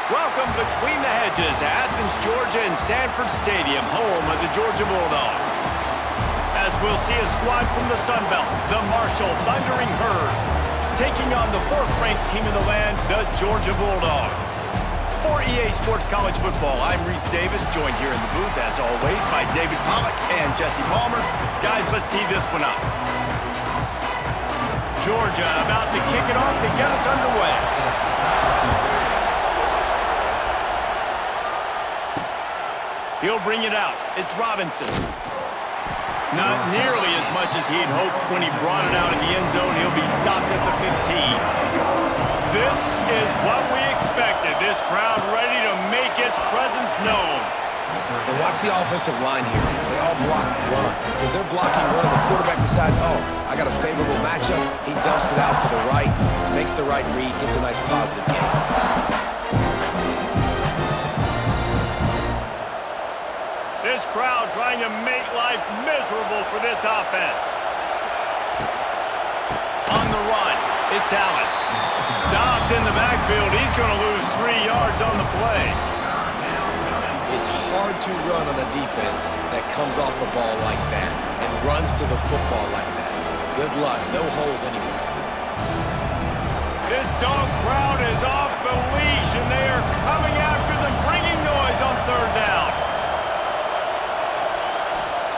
Welcome between the hedges to Athens, Georgia and Sanford Stadium, home of the Georgia Bulldogs. As we'll see a squad from the Sun Belt, the Marshall Thundering Herd, taking on the fourth-ranked team in the land, the Georgia Bulldogs. For EA Sports College Football, I'm Reese Davis, joined here in the booth, as always, by David Pollack and Jesse Palmer. Guys, let's tee this one up. Georgia about to kick it off to get us underway. He'll bring it out. It's Robinson. Not nearly as much as he'd hoped when he brought it out in the end zone. He'll be stopped at the 15. This is what we expected. This crowd ready to make its presence known. And watch the offensive line here. They all block run. Because they're blocking run, the quarterback decides, oh, I got a favorable matchup. He dumps it out to the right, makes the right read, gets a nice positive gain. This crowd trying to make life miserable for this offense. On the run, it's Allen. Stopped in the backfield. He's going to lose 3 yards on the play. It's hard to run on a defense that comes off the ball like that and runs to the football like that. Good luck. No holes anywhere. This dog crowd is off the leash, and they are coming after them, bringing noise on third down.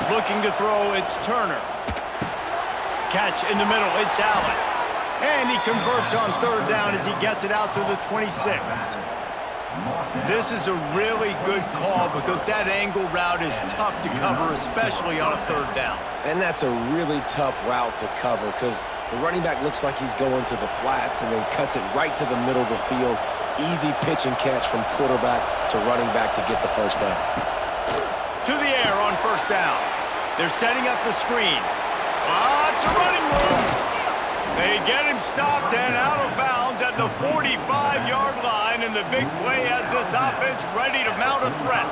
Looking to throw, it's Turner. Catch in the middle, it's Allen. And he converts on third down as he gets it out to the 26. This is a really good call because that angle route is tough to cover, especially on a third down. And that's a really tough route to cover because the running back looks like he's going to the flats and then cuts it right to the middle of the field. Easy pitch and catch from quarterback to running back to get the first down. To the air on first down. They're setting up the screen. Lots of running room. They get him stopped and out of bounds at the 45-yard line, and the big play has this offense ready to mount a threat.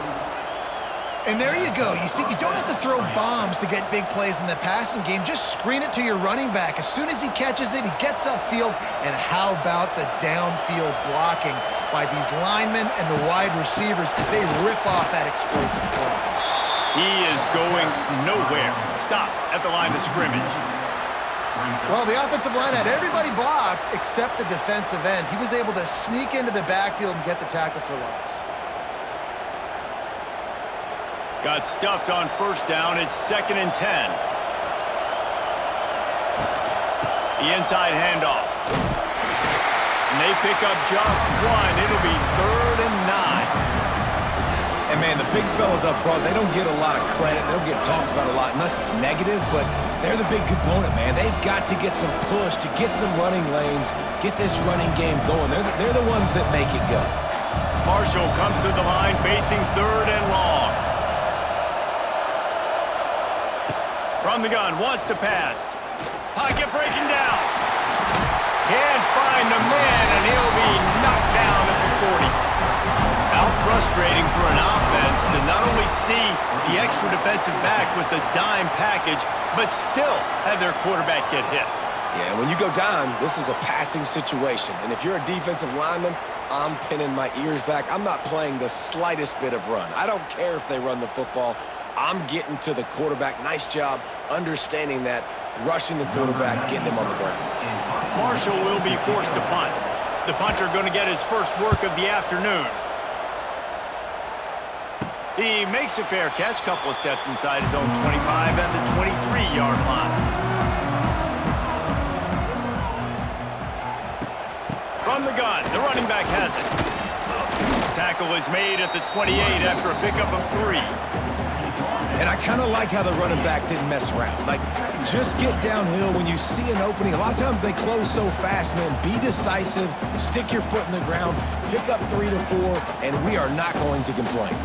And there you go. You see, you don't have to throw bombs to get big plays in the passing game. Just screen it to your running back. As soon as he catches it, he gets upfield. And how about the downfield blocking by these linemen and the wide receivers as they rip off that explosive play? He is going nowhere. Stop at the line of scrimmage. Well, the offensive line had everybody blocked except the defensive end. He was able to sneak into the backfield and get the tackle for loss. Got stuffed on first down. It's 2nd and 10. The inside handoff. And they pick up just one. It'll be 3rd and 9. And, man, the big fellas up front, they don't get a lot of credit. They don't get talked about a lot unless it's negative, but they're the big component, man. They've got to get some push, to get some running lanes, get this running game going. They're the ones that make it go. Marshall comes to the line facing 3rd and long. From the gun, wants to pass. Pocket breaking down. Can't find a man, and he'll be knocked down at the 40. How frustrating for an offense to not only see the extra defensive back with the dime package, but still have their quarterback get hit. Yeah, when you go down, this is a passing situation. And if you're a defensive lineman, I'm pinning my ears back. I'm not playing the slightest bit of run. I don't care if they run the football. I'm getting to the quarterback. Nice job understanding that, rushing the quarterback, getting him on the ground. Marshall will be forced to punt. The punter going to get his first work of the afternoon. He makes a fair catch, couple of steps inside his own 25 at the 23-yard line. From the gun, the running back has it. Tackle is made at the 28 after a pickup of 3. And I kind of like how the running back didn't mess around. Like, just get downhill when you see an opening. A lot of times they close so fast, man. Be decisive, stick your foot in the ground, pick up 3 to 4, and we are not going to complain.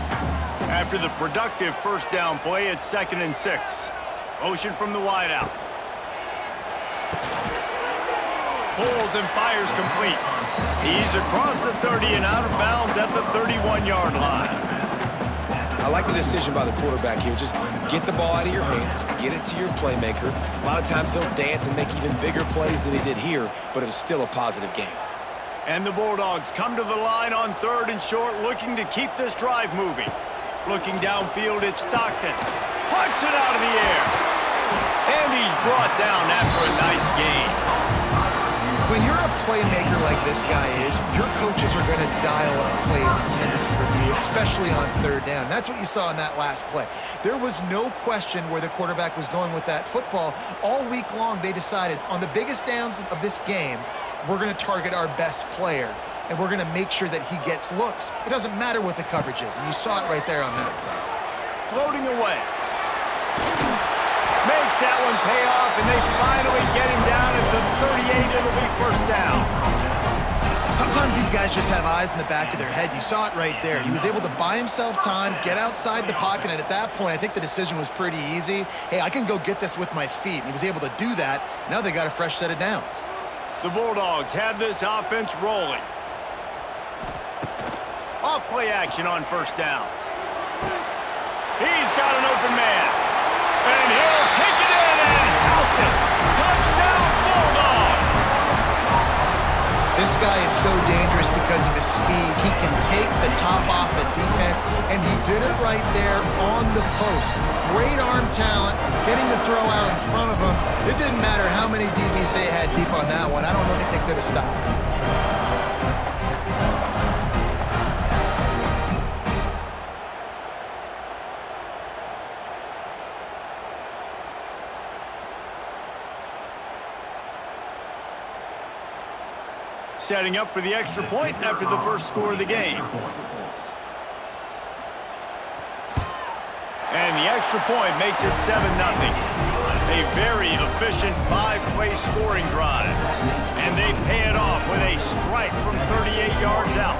After the productive first down play, it's 2nd and 6. Motion from the wideout. Pulls and fires complete. He's across the 30 and out of bounds at the 31-yard line. I like the decision by the quarterback here. Just get the ball out of your hands, get it to your playmaker. A lot of times he'll dance and make even bigger plays than he did here, but it was still a positive game. And the Bulldogs come to the line on 3rd and short, looking to keep this drive moving. Looking downfield, it's Stockton. Punts it out of the air. And he's brought down after a nice gain. When you're a playmaker like this guy is, your coaches are going to dial up plays intended for you, especially on 3rd down. That's what you saw in that last play. There was no question where the quarterback was going with that football. All week long, they decided on the biggest downs of this game, we're going to target our best player, and we're going to make sure that he gets looks. It doesn't matter what the coverage is, and you saw it right there on that play. Floating away. Makes that one pay off, and they finally get him down at the 38. It'll be 1st down. Sometimes these guys just have eyes in the back of their head. You saw it right there. He was able to buy himself time, get outside the pocket, and at that point, I think the decision was pretty easy. Hey, I can go get this with my feet, and he was able to do that. Now they got a fresh set of downs. The Bulldogs have this offense rolling. Off play action on 1st down. He's got an open man. And he'll take it in and house it. Touchdown, Bulldogs! This guy is so dangerous because of his speed. He can take the top off the defense, and he did it right there on the post. Great arm talent, getting the throw out in front of him. It didn't matter how many DBs they had deep on that one. I don't think they could have stopped him. Setting up for the extra point after the first score of the game. And the extra point makes it 7-0. A very efficient 5-play scoring drive. And they pay it off with a strike from 38 yards out.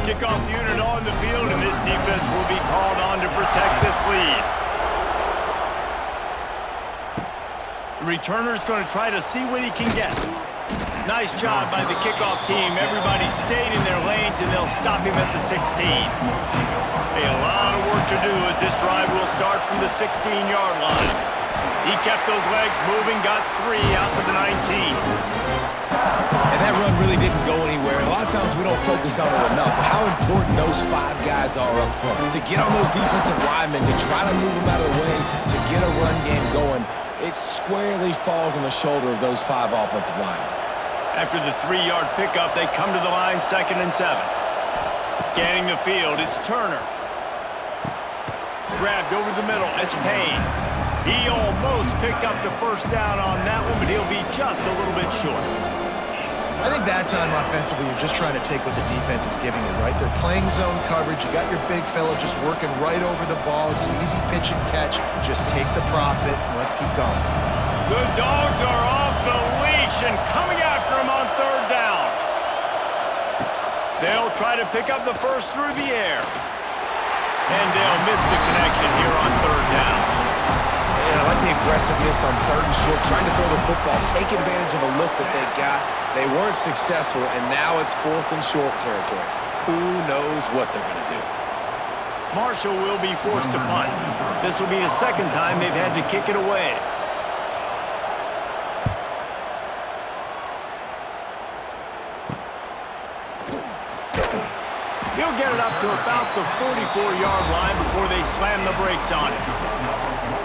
Kickoff unit on the field, and this defense will be called on to protect this lead. The returner's going to try to see what he can get. Nice job by the kickoff team. Everybody stayed in their lanes, and they'll stop him at the 16. A lot of work to do as this drive will start from the 16-yard line. He kept those legs moving, got 3 out to the 19. And that run really didn't go anywhere. A lot of times we don't focus on it enough, but how important those 5 guys are up front. To get on those defensive linemen, to try to move them out of the way, to get a run game going, it squarely falls on the shoulder of those 5 offensive linemen. After the 3-yard pickup, they come to the line 2nd and 7. Scanning the field, it's Turner. Grabbed over the middle, it's Payne. He almost picked up the 1st down on that one, but he'll be just a little bit short. I think that time offensively, you're just trying to take what the defense is giving you, right? They're playing zone coverage. You got your big fella just working right over the ball. It's an easy pitch and catch. Just take the profit, and let's keep going. The Dogs are off the leash and coming after him on 3rd down. They'll try to pick up the first through the air. And they'll miss the connection here on 3rd down. And I like the aggressiveness on 3rd and short, trying to throw the football, take advantage of a look that they got. They weren't successful, and now it's 4th and short territory. Who knows what they're going to do? Marshall will be forced to punt. This will be his 2nd time they've had to kick it away. He'll get it up to about the 44-yard line before they slam the brakes on it.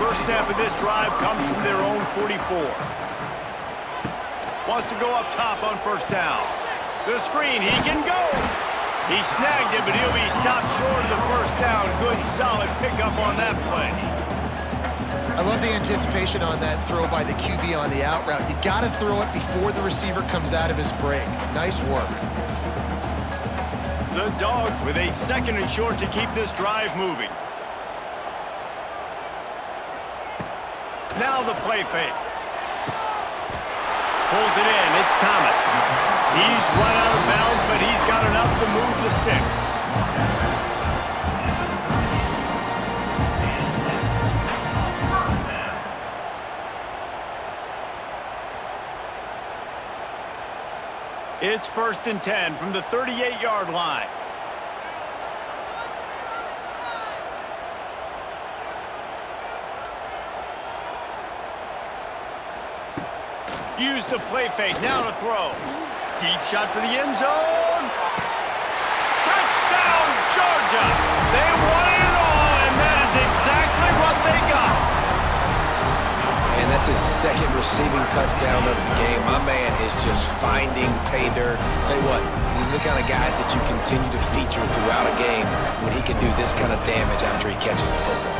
First snap of this drive comes from their own 44. Wants to go up top on 1st down. The screen, he can go. He snagged it, but he'll be stopped short of the 1st down. Good, solid pickup on that play. I love the anticipation on that throw by the QB on the out route. You got to throw it before the receiver comes out of his break. Nice work. The Dogs with a 2nd and short to keep this drive moving. Now the play fake. Pulls it in. It's Thomas. He's run out of bounds, but he's got enough to move the sticks. It's 1st and 10 from the 38-yard line. Use the play fake, now to throw. Deep shot for the end zone. Touchdown, Georgia! They won it all, and that is exactly what they got. And that's his second receiving touchdown of the game. My man is just finding pay dirt. Tell you what, these are the kind of guys that you continue to feature throughout a game when he can do this kind of damage after he catches the football.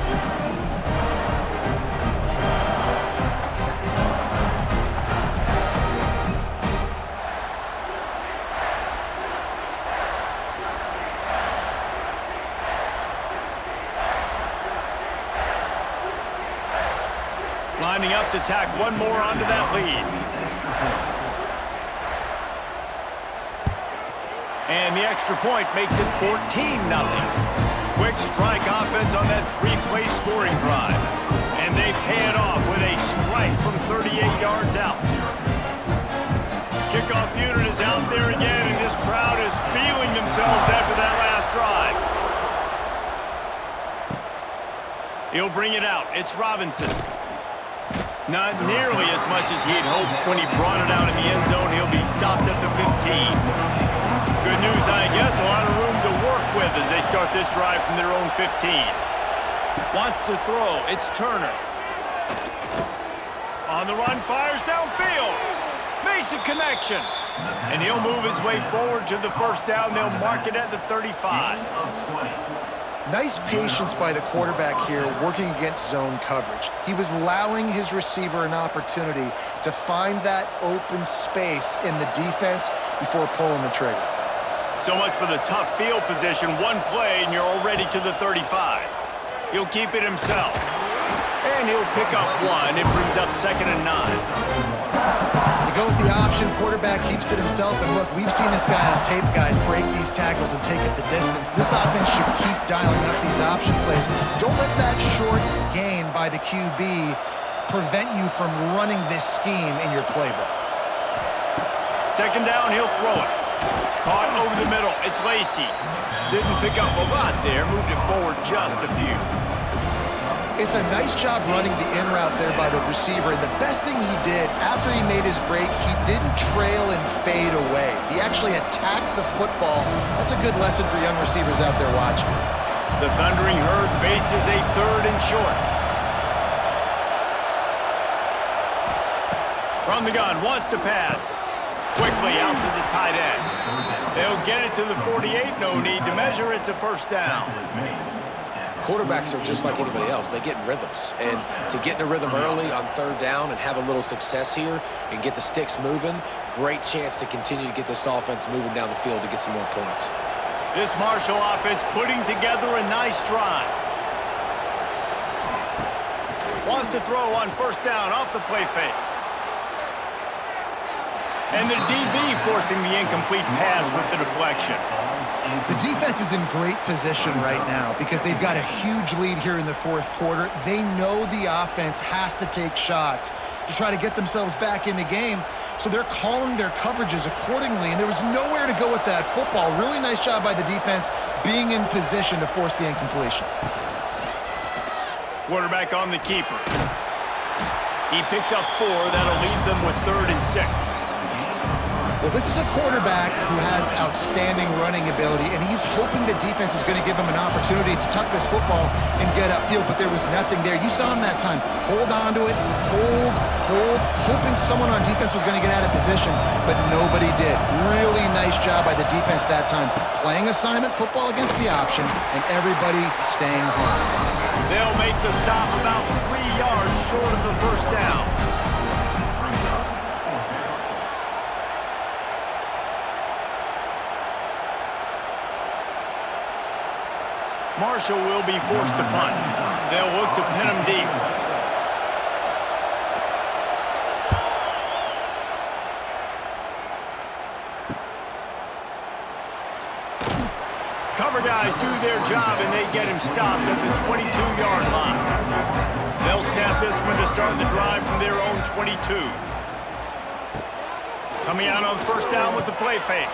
Lining up to tack one more onto that lead. And the extra point makes it 14-0. Quick strike offense on that three-play scoring drive. And they pay it off with a strike from 38 yards out. Kickoff unit is out there again, and this crowd is feeling themselves after that last drive. He'll bring it out. It's Robinson. Not nearly as much as he had hoped when he brought it out in the end zone. He'll be stopped at the 15. Good news, I guess. A lot of room to work with as they start this drive from their own 15. Wants to throw. It's Turner. On the run, fires downfield. Makes a connection. And he'll move his way forward to the first down. They'll mark it at the 35. Nice patience by the quarterback here working against zone coverage. He was allowing his receiver an opportunity to find that open space in the defense before pulling the trigger. So much for the tough field position. One play and you're already to the 35. He'll keep it himself. And he'll pick up one. It brings up 2nd and 9. They go with the option. Quarterback keeps it himself. And look, we've seen this guy on tape, guys, break these tackles and take it the distance. This offense should keep dialing up these option plays. Don't let that short gain by the QB prevent you from running this scheme in your playbook. 2nd down, he'll throw it. Caught over the middle. It's Lacy. Didn't pick up a lot there. Moved it forward just a few. It's a nice job running the in route there by the receiver. And the best thing he did after he made his break, he didn't trail and fade away. He actually attacked the football. That's a good lesson for young receivers out there watching. The Thundering Herd faces a 3rd and short. From the gun, wants to pass. Quickly out to the tight end. They'll get it to the 48. No need to measure. It's a 1st down. Quarterbacks are just like anybody else. They get in rhythms. And to get in a rhythm early on 3rd down and have a little success here and get the sticks moving, great chance to continue to get this offense moving down the field to get some more points. This Marshall offense putting together a nice drive. Wants to throw on 1st down off the play fake. And the DB forcing the incomplete pass with the deflection. The defense is in great position right now because they've got a huge lead here in the 4th quarter. They know the offense has to take shots to try to get themselves back in the game. So they're calling their coverages accordingly, and there was nowhere to go with that football. Really nice job by the defense being in position to force the incompletion. Quarterback on the keeper. He picks up 4. That'll leave them with 3rd and 6. Well, this is a quarterback who has outstanding running ability, and he's hoping the defense is going to give him an opportunity to tuck this football and get upfield, but there was nothing there. You saw him that time. Hold on to it, hold, hoping someone on defense was going to get out of position, but nobody did. Really nice job by the defense that time. Playing assignment football against the option, and everybody staying home. They'll make the stop about 3 yards short of the 1st down. Marshall will be forced to punt. They'll look to pin him deep. Cover guys do their job, and they get him stopped at the 22-yard line. They'll snap this one to start the drive from their own 22. Coming out on 1st down with the play fake.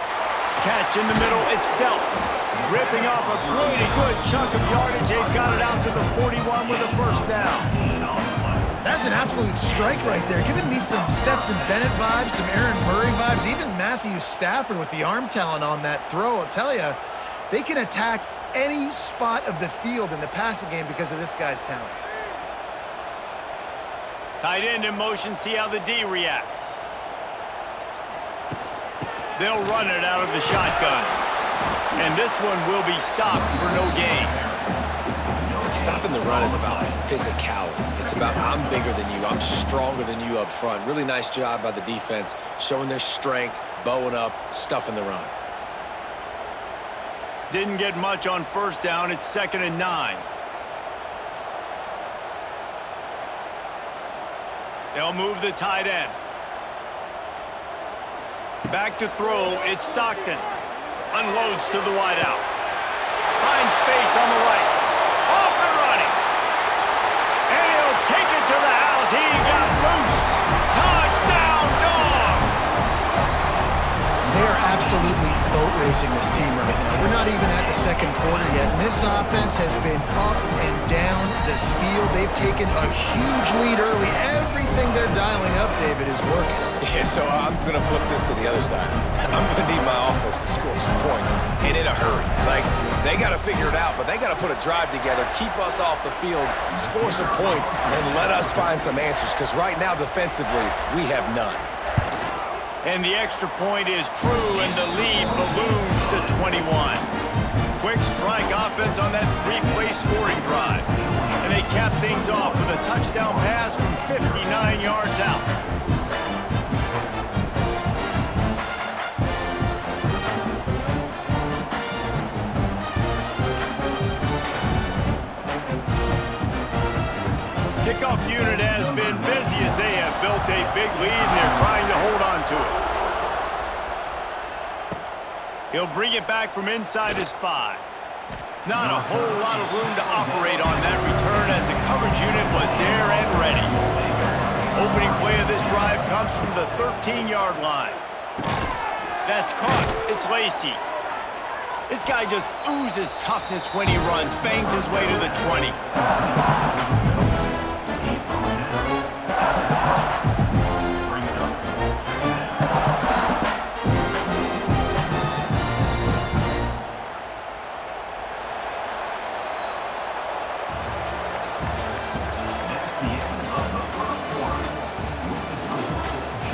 Catch in the middle, it's Belt. Ripping off a pretty good chunk of yardage. They've got it out to the 41 with a 1st down. That's an absolute strike right there, giving me some Stetson Bennett vibes, some Aaron Murray vibes, even Matthew Stafford with the arm talent on that throw. I'll tell you, they can attack any spot of the field in the passing game because of this guy's talent. Tight end in motion, see how the D reacts. They'll run it out of the shotgun. And this one will be stopped for no gain. Stopping the run is about physicality. It's about I'm bigger than you, I'm stronger than you up front. Really nice job by the defense, showing their strength, bowing up, stuffing the run. Didn't get much on first down. It's 2nd and 9. They'll move the tight end. Back to throw. It's Stockton. Unloads to the wideout. Finds space on the right. Off and running. And he'll take it to the house. He got loose. Touchdown, Dogs! They are absolutely boat racing this team right now. We're not even at the second quarter yet, and this offense has been up and down the field. They've taken a huge lead early. Everything they're dialing up, David, is working. Yeah, so I'm going to flip this to the other side. I'm going to need my offense to score some points, and in a hurry. Like, they got to figure it out, but they got to put a drive together, keep us off the field, score some points, and let us find some answers, because right now, defensively, we have none. And the extra point is true, and the lead balloons to 21. Quick strike offense on that 3-play scoring drive. And they cap things off with a touchdown pass from 59 yards out. Kickoff unit has been busy as they have built a big lead and they're trying to hold on to it. He'll bring it back from inside his 5. Not a whole lot of room to operate on that return as the coverage unit was there and ready. Opening play of this drive comes from the 13-yard line. That's caught. It's Lacy. This guy just oozes toughness when he runs, bangs his way to the 20.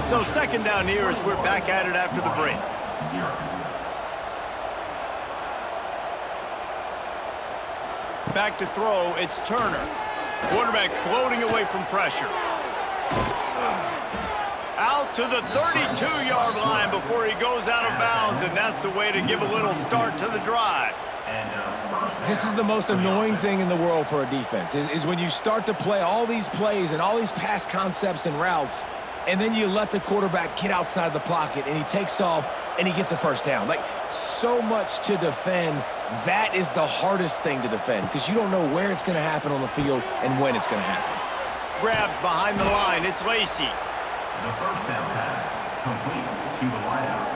So 2nd down here as we're back at it after the break. Back to throw, it's Turner. Quarterback floating away from pressure. Out to the 32-yard line before he goes out of bounds, and that's the way to give a little start to the drive. This is the most annoying thing in the world for a defense, is when you start to play all these plays and all these pass concepts and routes, and then you let the quarterback get outside the pocket, and he takes off, and he gets a first down. Like, so much to defend. That is the hardest thing to defend, because you don't know where it's going to happen on the field and when it's going to happen. Grabbed behind the line, it's Lacy. The first down pass, complete to the wideout.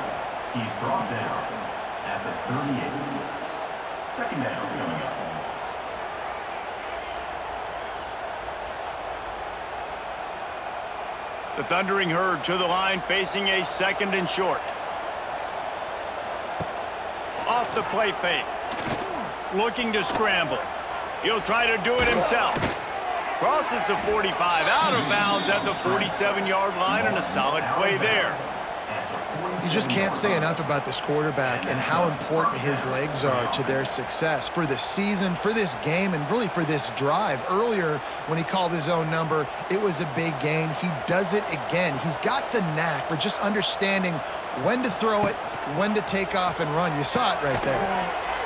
He's brought down at the 38. 2nd down coming up. The Thundering Herd to the line, facing a 2nd and short. Off the play fake. Looking to scramble. He'll try to do it himself. Crosses the 45, out of bounds at the 47-yard line, and a solid play there. You just can't say enough about this quarterback and how important his legs are to their success for this season, for this game, and really for this drive. Earlier, when he called his own number, it was a big gain. He does it again. He's got the knack for just understanding when to throw it, when to take off and run. You saw it right there.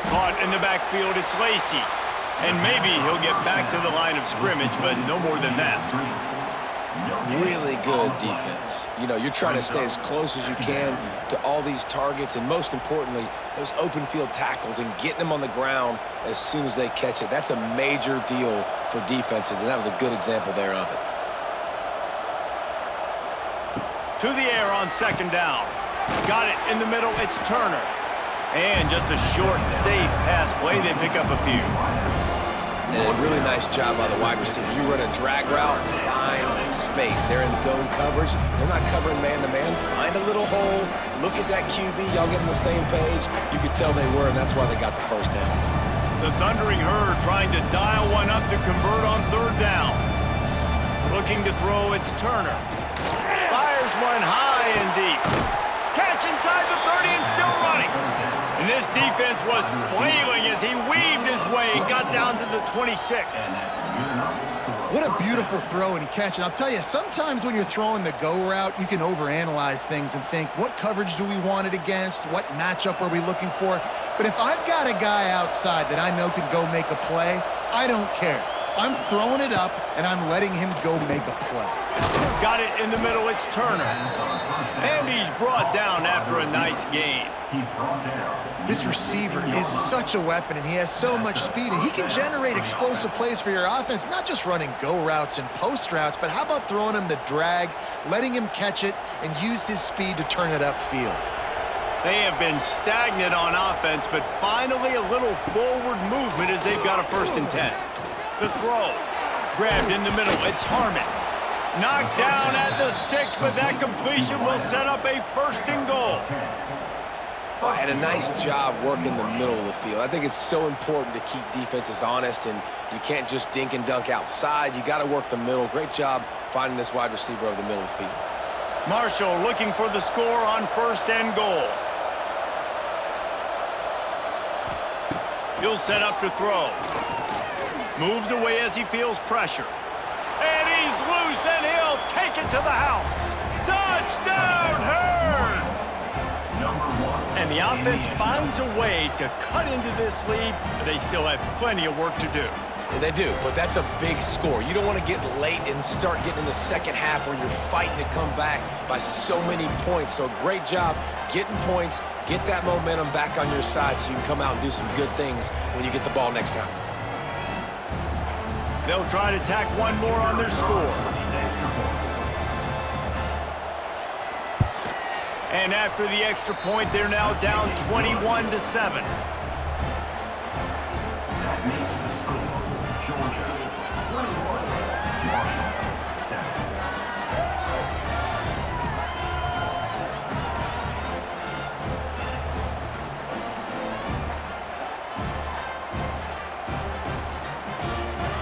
Caught in the backfield, it's Lacy. And maybe he'll get back to the line of scrimmage, but no more than that. Really good defense. You know, you're trying to stay as close as you can to all these targets, and most importantly, those open field tackles and getting them on the ground as soon as they catch it. That's a major deal for defenses, and that was a good example there of it. To the air on 2nd down. Got it in the middle, it's Turner. And just a short, safe pass play, they pick up a few. And a really nice job by the wide receiver. You run a drag route, find space. They're in zone coverage. They're not covering man-to-man. Find a little hole. Look at that QB. Y'all get on the same page. You could tell they were, and that's why they got the first down. The Thundering Herd trying to dial one up to convert on third down. Looking to throw, it's Turner. Fires one high and deep. Catch inside the 30 and still running. And this defense was flailing as he weaved his way and got down to the 26. What a beautiful throw and catch. And I'll tell you, sometimes when you're throwing the go route, you can overanalyze things and think, what coverage do we want it against? What matchup are we looking for? But if I've got a guy outside that I know can go make a play, I don't care. I'm throwing it up, and I'm letting him go make a play. Got it in the middle, it's Turner. And he's brought down after a nice gain. This receiver is such a weapon, and he has so much speed, and he can generate explosive plays for your offense, not just running go routes and post routes, but how about throwing him the drag, letting him catch it, and use his speed to turn it upfield. They have been stagnant on offense, but finally a little forward movement as they've got a 1st and 10. The throw. Grabbed in the middle. It's Harmon. Knocked down at the 6, but that completion will set up a 1st and goal. And a nice job working the middle of the field. I think it's so important to keep defenses honest, and you can't just dink and dunk outside. You got to work the middle. Great job finding this wide receiver over the middle of the field. Marshall looking for the score on 1st and goal. He'll set up to throw. Moves away as he feels pressure. And he's loose, and he'll take it to the house. Touchdown, Herd! And the offense finds a way to cut into this lead, but they still have plenty of work to do. And they do, but that's a big score. You don't want to get late and start getting in the second half where you're fighting to come back by so many points. So great job getting points, get that momentum back on your side so you can come out and do some good things when you get the ball next time. They'll try to tack one more on their score. And after the extra point, they're now down 21-7. That makes the score Georgia 21, Marshall 7.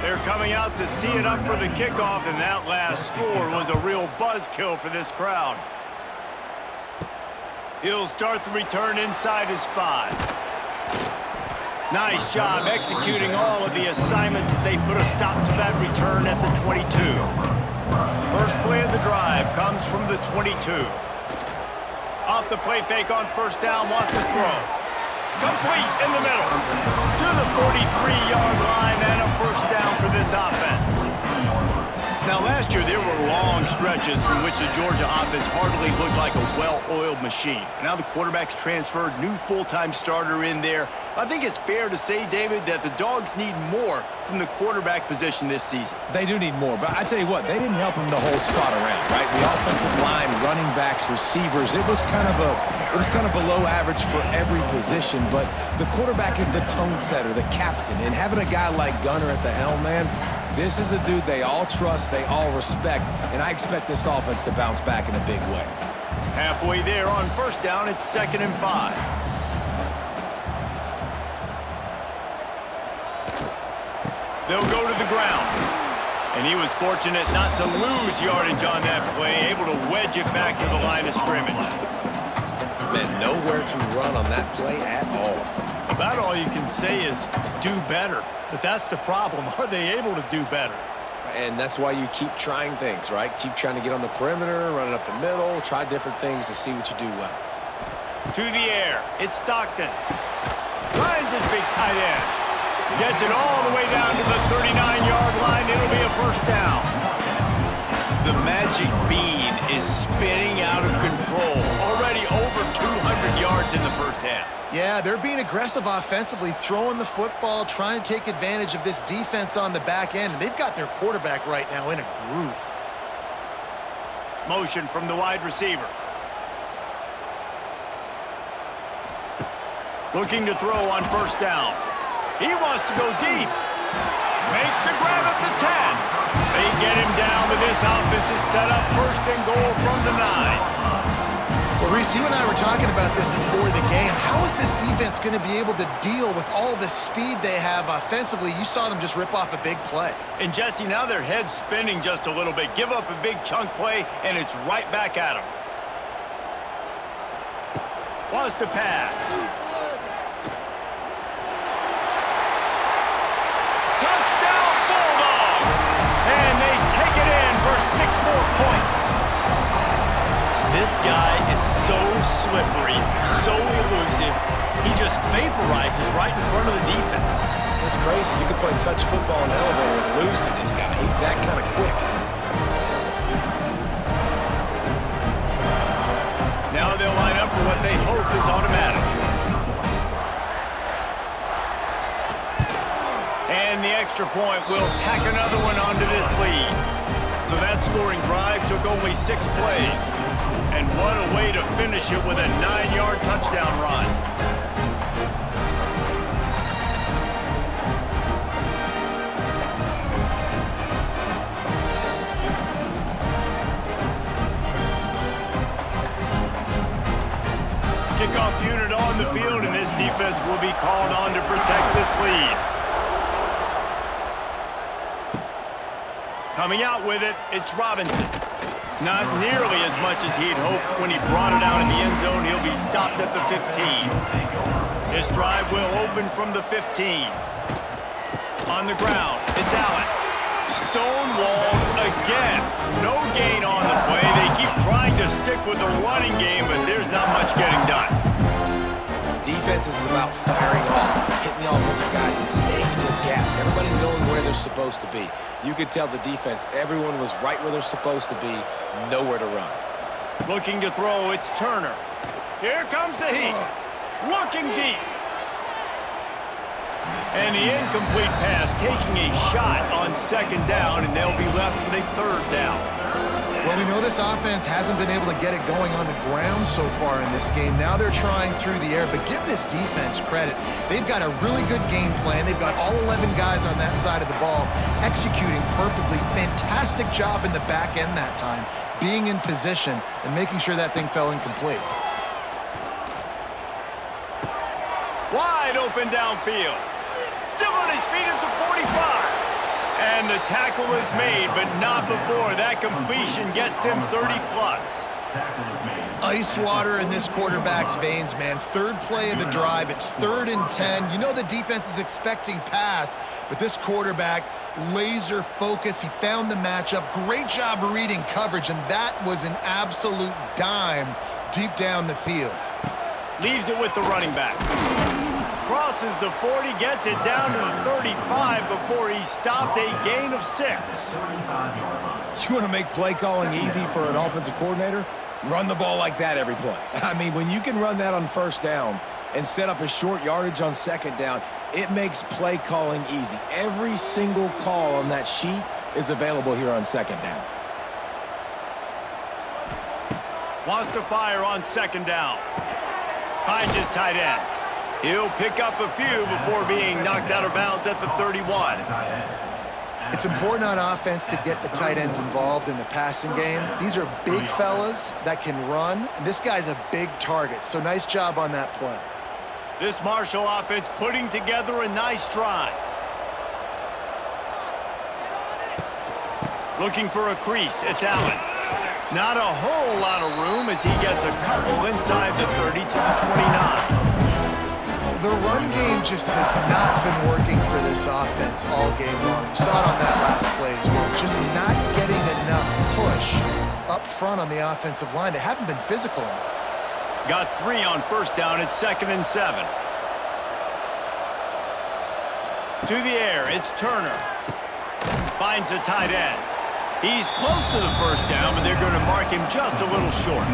They're coming out to tee it up for the kickoff, and that last score was a real buzzkill for this crowd. He'll start the return inside his 5. Nice job executing all of the assignments as they put a stop to that return at the 22. First play of the drive comes from the 22. Off the play fake on 1st down, wants to throw. Complete in the middle. To the 43-yard line and a 1st down for this offense. Now, last year, there were long stretches in which the Georgia offense hardly looked like a well-oiled machine. Now the quarterback's transferred, new full-time starter in there. I think it's fair to say, David, that the Dogs need more from the quarterback position this season. They do need more, but I tell you what, they didn't help him the whole spot around, right? The offensive line, running backs, receivers, it was kind of below average for every position, but the quarterback is the tone setter, the captain, and having a guy like Gunner at the helm, man, this is a dude they all trust, they all respect, and I expect this offense to bounce back in a big way. Halfway there on 1st down, it's 2nd and 5. They'll go to the ground. And he was fortunate not to lose yardage on that play, able to wedge it back to the line of scrimmage. Man, nowhere to run on that play at all. About all you can say is do better. But that's the problem. Are they able to do better? And that's why you keep trying things, right? Keep trying to get on the perimeter, run it up the middle, try different things to see what you do well. To the air. It's Stockton. Finds his big tight end. Gets it all the way down to the 39-yard line. It'll be a 1st down. The magic bean is spinning out of control. Already over 200 yards in the 1st half. Yeah, they're being aggressive offensively, throwing the football, trying to take advantage of this defense on the back end. They've got their quarterback right now in a groove. Motion from the wide receiver. Looking to throw on 1st down. He wants to go deep. Makes the grab at the 10. They get him down, but this offense is set up first and goal from the 9. Well, Reese, you and I were talking about this before the game. How is this defense going to be able to deal with all the speed they have offensively? You saw them just rip off a big play. And Jesse, now their head's spinning just a little bit. Give up a big chunk play, and it's right back at them. Wants to pass. Touchdown Bulldogs! And they take it in for 6 more points. This guy is so slippery, so elusive. He just vaporizes right in front of the defense. It's crazy. You can play touch football in an elevator and lose to this guy. He's that kind of quick. Now they'll line up for what they hope is automatic. And the extra point will tack another one onto this lead. So that scoring drive took only 6 plays. And what a way to finish it with a 9-yard touchdown run. Kickoff unit on the field, and this defense will be called on to protect this lead. Coming out with it, it's Robinson. Not nearly as much as he'd hoped when he brought it out in the end zone. He'll be stopped at the 15. This drive will open from the 15. On the ground, it's Allen. Stonewalled again. No gain on the play. They keep trying to stick with the running game, but there's not much getting done. Defense is about firing off, hitting the offensive guys, and staying in their gaps. Everybody knowing where they're supposed to be. You could tell the defense, everyone was right where they're supposed to be, nowhere to run. Looking to throw, it's Turner. Here comes the heat. Looking deep. And the incomplete pass taking a shot on 2nd down, and they'll be left with a 3rd down. Well, we know this offense hasn't been able to get it going on the ground so far in this game. Now they're trying through the air, but give this defense credit. They've got a really good game plan. They've got all 11 guys on that side of the ball executing perfectly. Fantastic job in the back end that time, being in position and making sure that thing fell incomplete. Wide open downfield. Still on his feet at the 45. And the tackle is made, but not before that completion gets him 30-plus. Ice water in this quarterback's veins, man. 3rd play of the drive. It's 3rd and 10. You know the defense is expecting pass, but this quarterback, laser focus. He found the matchup. Great job reading coverage, and that was an absolute dime deep down the field. Leaves it with the running back. Crosses the 40, gets it down to the 35 before he stopped, a gain of 6. You want to make play calling easy for an offensive coordinator? Run the ball like that every play. I mean, when you can run that on 1st down and set up a short yardage on 2nd down, it makes play calling easy. Every single call on that sheet is available here on 2nd down. Wants to fire on 2nd down. Finds his tight end. He'll pick up a few before being knocked out of bounds at the 31. It's important on offense to get the tight ends involved in the passing game. These are big fellas that can run, and this guy's a big target, so nice job on that play. This Marshall offense putting together a nice drive. Looking for a crease, it's Allen. Not a whole lot of room as he gets a couple inside the 30 to the 29. The run game just has not been working for this offense all game long. You saw it on that last play as well. Just not getting enough push up front on the offensive line. They haven't been physical enough. Got 3 on 1st down at 2nd and 7. To the air, it's Turner. Finds the tight end. He's close to the 1st down, but they're going to mark him just a little short.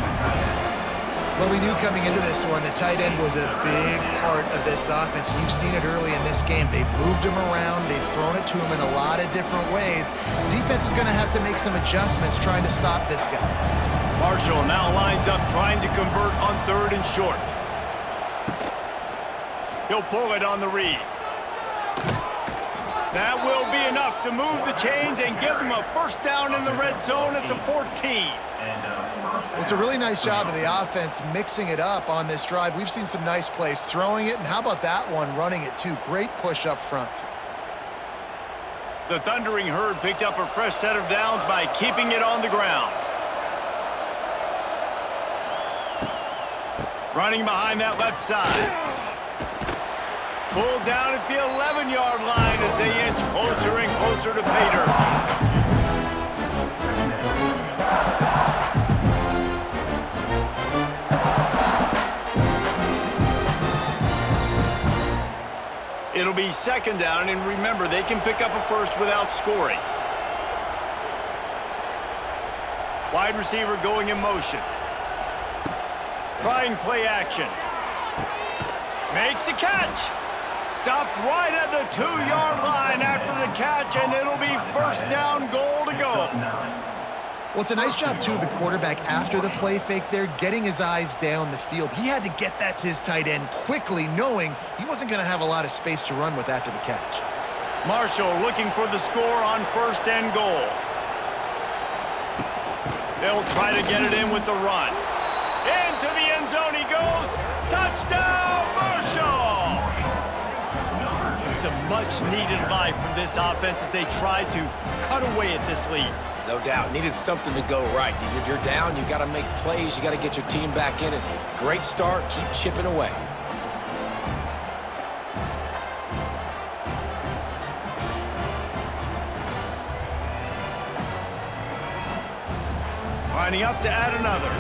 Well, we knew coming into this one, the tight end was a big part of this offense. You've seen it early in this game. They've moved him around. They've thrown it to him in a lot of different ways. Defense is going to have to make some adjustments trying to stop this guy. Marshall now lines up trying to convert on 3rd and short. He'll pull it on the read. That will be enough to move the chains and give them a first down in the red zone at the 14. Well, it's a really nice job of the offense mixing it up on this drive. We've seen some nice plays throwing it, and how about that one running it too? Great push up front. The Thundering Herd picked up a fresh set of downs by keeping it on the ground. Running behind that left side. Pulled down at the 11-yard line as they inch closer and closer to pay dirt. It'll be second down, and remember, they can pick up a first without scoring. Wide receiver going in motion. Trying play action. Makes the catch. Stopped right at the 2-yard line after the catch, and it'll be first down, goal to go. Well, it's a nice job, too, of the quarterback after the play fake there, getting his eyes down the field. He had to get that to his tight end quickly, knowing he wasn't going to have a lot of space to run with after the catch. Marshall looking for the score on first and goal. They'll try to get it in with the run. Into the end zone he goes. Touchdown, Marshall! It's a much-needed life from this offense as they try to cut away at this lead. No doubt. Needed something to go right. You're down. You got to make plays. You got to get your team back in it. Great start. Keep chipping away. Lining up to add another.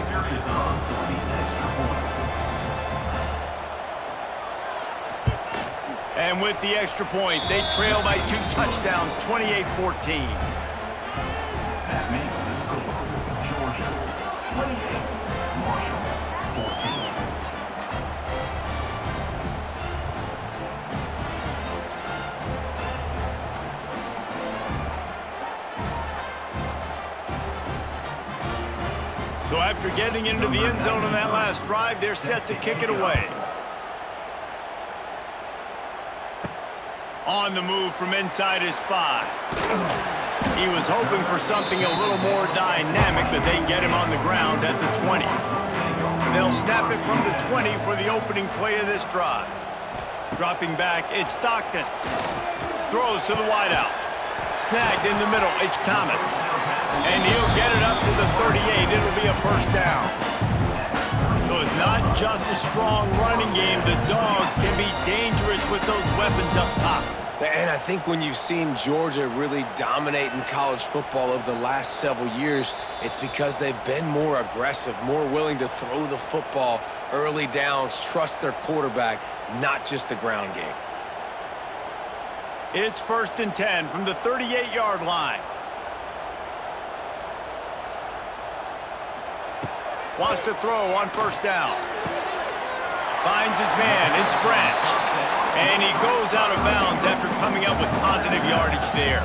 And with the extra point, they trail by 2 touchdowns, 28-14. That makes the score Georgia 28, Marshall 14. So after getting into the end zone on that last drive, they're set to kick it away. On the move from inside his 5. He was hoping for something a little more dynamic, but they get him on the ground at the 20. They'll snap it from the 20 for the opening play of this drive. Dropping back, it's Stockton. Throws to the wideout. Snagged in the middle, it's Thomas. And he'll get it up to the 38. It'll be a first down. So it's not just a strong running game. The Dogs can be dangerous with those weapons up top. And I think when you've seen Georgia really dominate in college football over the last several years, it's because they've been more aggressive, more willing to throw the football early downs, trust their quarterback, not just the ground game. It's 1st and 10 from the 38-yard line. Wants to throw on first down. Finds his man, it's Branch. And he goes out of bounds after coming up with positive yardage there.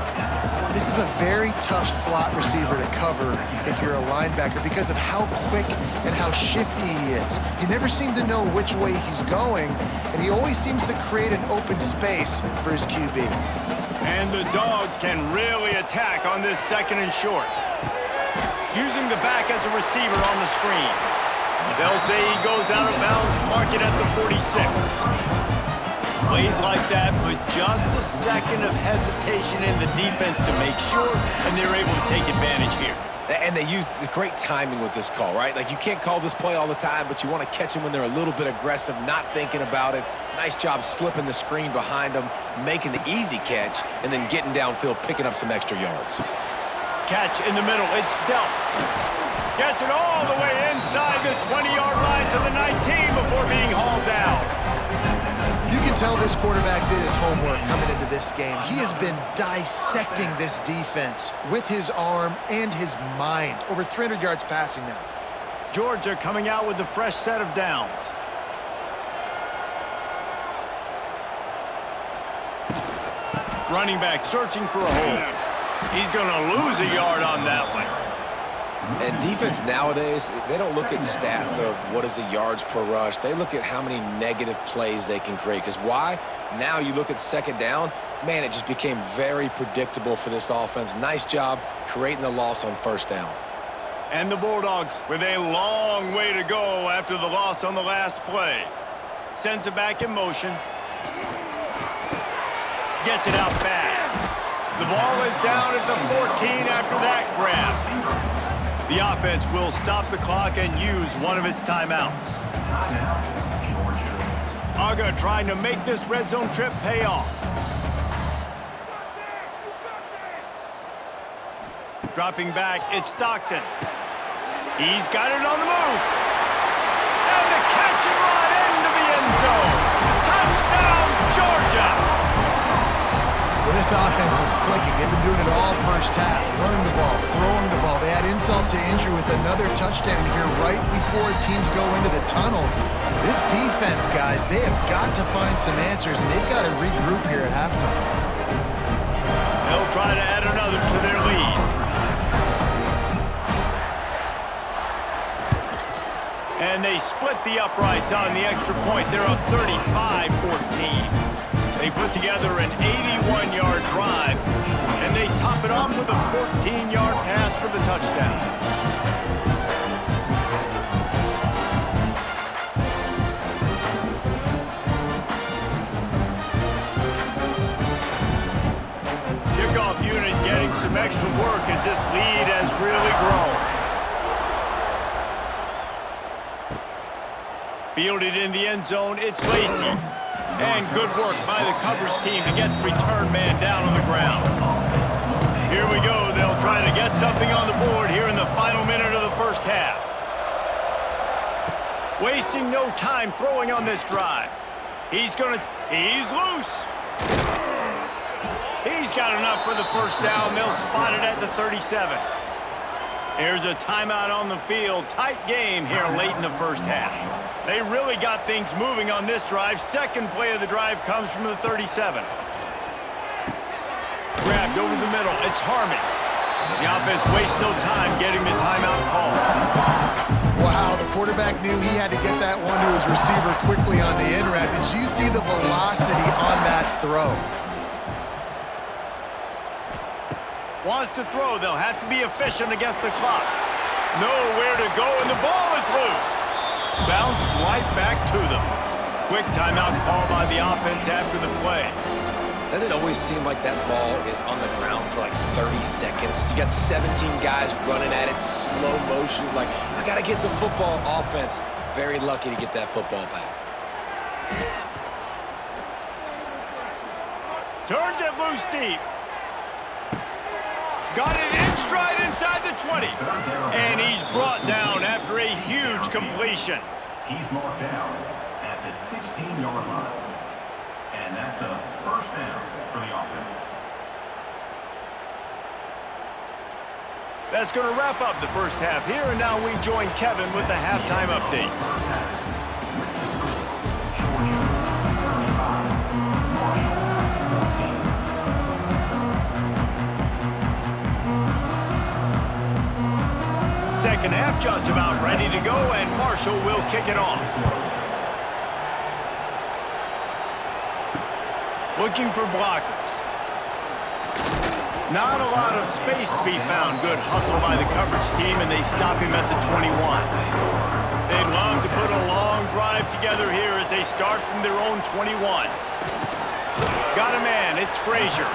This is a very tough slot receiver to cover if you're a linebacker because of how quick and how shifty he is. You never seem to know which way he's going, and he always seems to create an open space for his QB. And the Dogs can really attack on this 2nd and short. Using the back as a receiver on the screen. They'll say he goes out of bounds, mark it at the 46. Plays like that put just a second of hesitation in the defense to make sure, and they're able to take advantage here. And they use great timing with this call, right? Like, you can't call this play all the time, but you want to catch them when they're a little bit aggressive, not thinking about it. Nice job slipping the screen behind them, making the easy catch, and then getting downfield, picking up some extra yards. Catch in the middle, it's dealt. Gets it all the way inside the 20-yard line to the 19 before being hauled down. You can tell this quarterback did his homework coming into this game. He has been dissecting this defense with his arm and his mind. Over 300 yards passing now. Georgia coming out with a fresh set of downs. Running back searching for a hole. He's going to lose a yard on that one. And defense nowadays, they don't look at stats of what is the yards per rush. They look at how many negative plays they can create. Because why? Now you look at second down, man, it just became very predictable for this offense. Nice job creating the loss on first down. And the Bulldogs with a long way to go after the loss on the last play. Sends it back in motion. Gets it out fast. The ball is down at the 14 after that grab. The offense will stop the clock and use one of its timeouts. Aga trying to make this red zone trip pay off. Dropping back, it's Stockton. He's got it on the move. And the catch and run into the end zone. Touchdown, Georgia! Well, this offense is clicking. They've been doing it all first half. Running the ball, throwing the ball. They add insult to injury with another touchdown here right before teams go into the tunnel. This defense, guys, they have got to find some answers, and they've got to regroup here at halftime. They'll try to add another to their lead. And they split the uprights on the extra point. They're up 35-14. They put together an 81-yard drive, and they top it off with a 14-yard pass for the touchdown. Kickoff unit getting some extra work as this lead has really grown. Fielded in the end zone, it's Lacey. And good work by the coverage team to get the return man down on the ground. Here we go. They'll try to get something on the board here in the final minute of the first half. Wasting no time throwing on this drive. He's loose. He's got enough for the first down. They'll spot it at the 37. Here's a timeout on the field. Tight game here late in the first half. They really got things moving on this drive. Second play of the drive comes from the 37. Grabbed over the middle. It's Harmon. The offense wastes no time getting the timeout call. Wow, the quarterback knew he had to get that one to his receiver quickly on the in route. Did you see the velocity on that throw? Wants to throw. They'll have to be efficient against the clock. Nowhere to go, and the ball is loose. Bounced right back to them. Quick timeout call by the offense after the play. Doesn't it always seem like that ball is on the ground for like 30 seconds? You got 17 guys running at it, slow motion. Like, I got to get the football. Offense, very lucky to get that football back. Turns it loose deep. Got it in stride inside the 20. And he's brought down after a huge completion. He's marked down at the 16-yard line. And that's a first down for the offense. That's going to wrap up the first half here. And now we join Kevin with the halftime update. Second half just about ready to go, and Marshall will kick it off. Looking for blockers. Not a lot of space to be found. Good hustle by the coverage team, and they stop him at the 21. They'd love to put a long drive together here as they start from their own 21. Got a man, it's Frazier.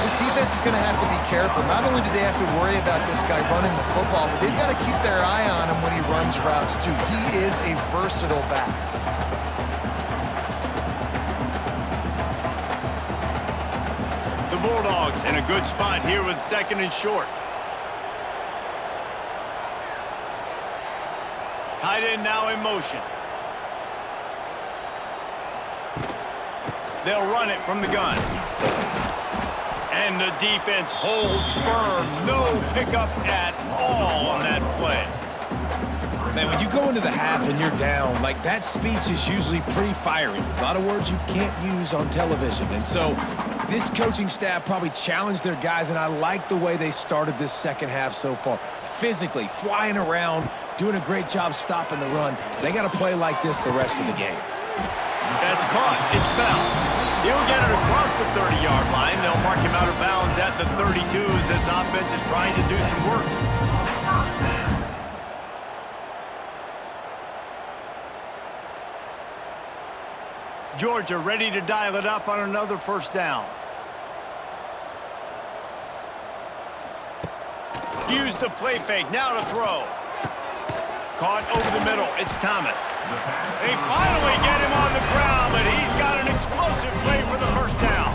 This defense is going to have to be careful. Not only do they have to worry about this guy running the football, but they've got to keep their eye on him when he runs routes, too. He is a versatile back. The Bulldogs in a good spot here with second and short. Tight end now in motion. They'll run it from the gun. And the defense holds firm. No pickup at all on that play. Man, when you go into the half and you're down, like, that speech is usually pretty fiery. A lot of words you can't use on television. And so This coaching staff probably challenged their guys, and I like the way they started this second half so far. Physically, flying around, doing a great job stopping the run. They got to play like this the rest of the game. That's caught. It's foul. He'll get it across the 30-yard line. They'll mark him out of bounds at the 32 as this offense is trying to do some work. Georgia ready to dial it up on another first down. Use the play fake. Now to throw. Caught over the middle. It's Thomas. They finally get him on the ground, but he's got an explosive play for the first down.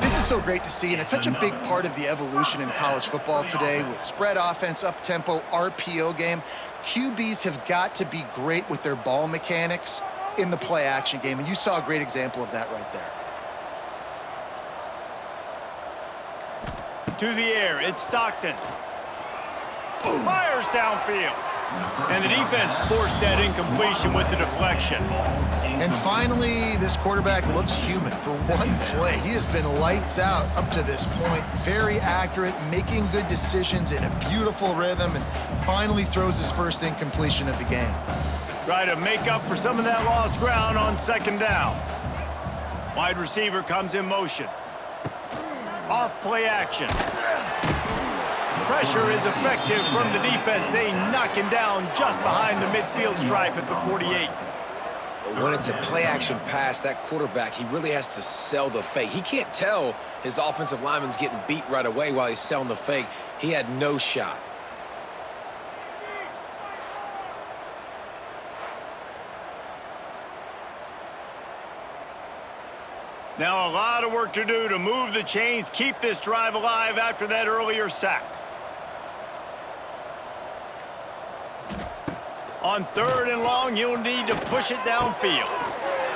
This is so great to see, and it's such a big part of the evolution in college football today with spread offense, up-tempo, RPO game. QBs have got to be great with their ball mechanics in the play-action game, and you saw a great example of that right there. To the air, it's Stockton. Fires downfield. And the defense forced that incompletion with the deflection. And finally, this quarterback looks human for one play. He has been lights out up to this point. Very accurate, making good decisions in a beautiful rhythm, and finally throws his first incompletion of the game. Try to make up for some of that lost ground on second down. Wide receiver comes in motion. Off play action. Pressure is effective from the defense. They knock him down just behind the midfield stripe at the 48. When it's a play-action pass, that quarterback, he really has to sell the fake. He can't tell his offensive lineman's getting beat right away while he's selling the fake. He had no shot. Now a lot of work to do to move the chains, keep this drive alive after that earlier sack. On third and long, you'll need to push it downfield.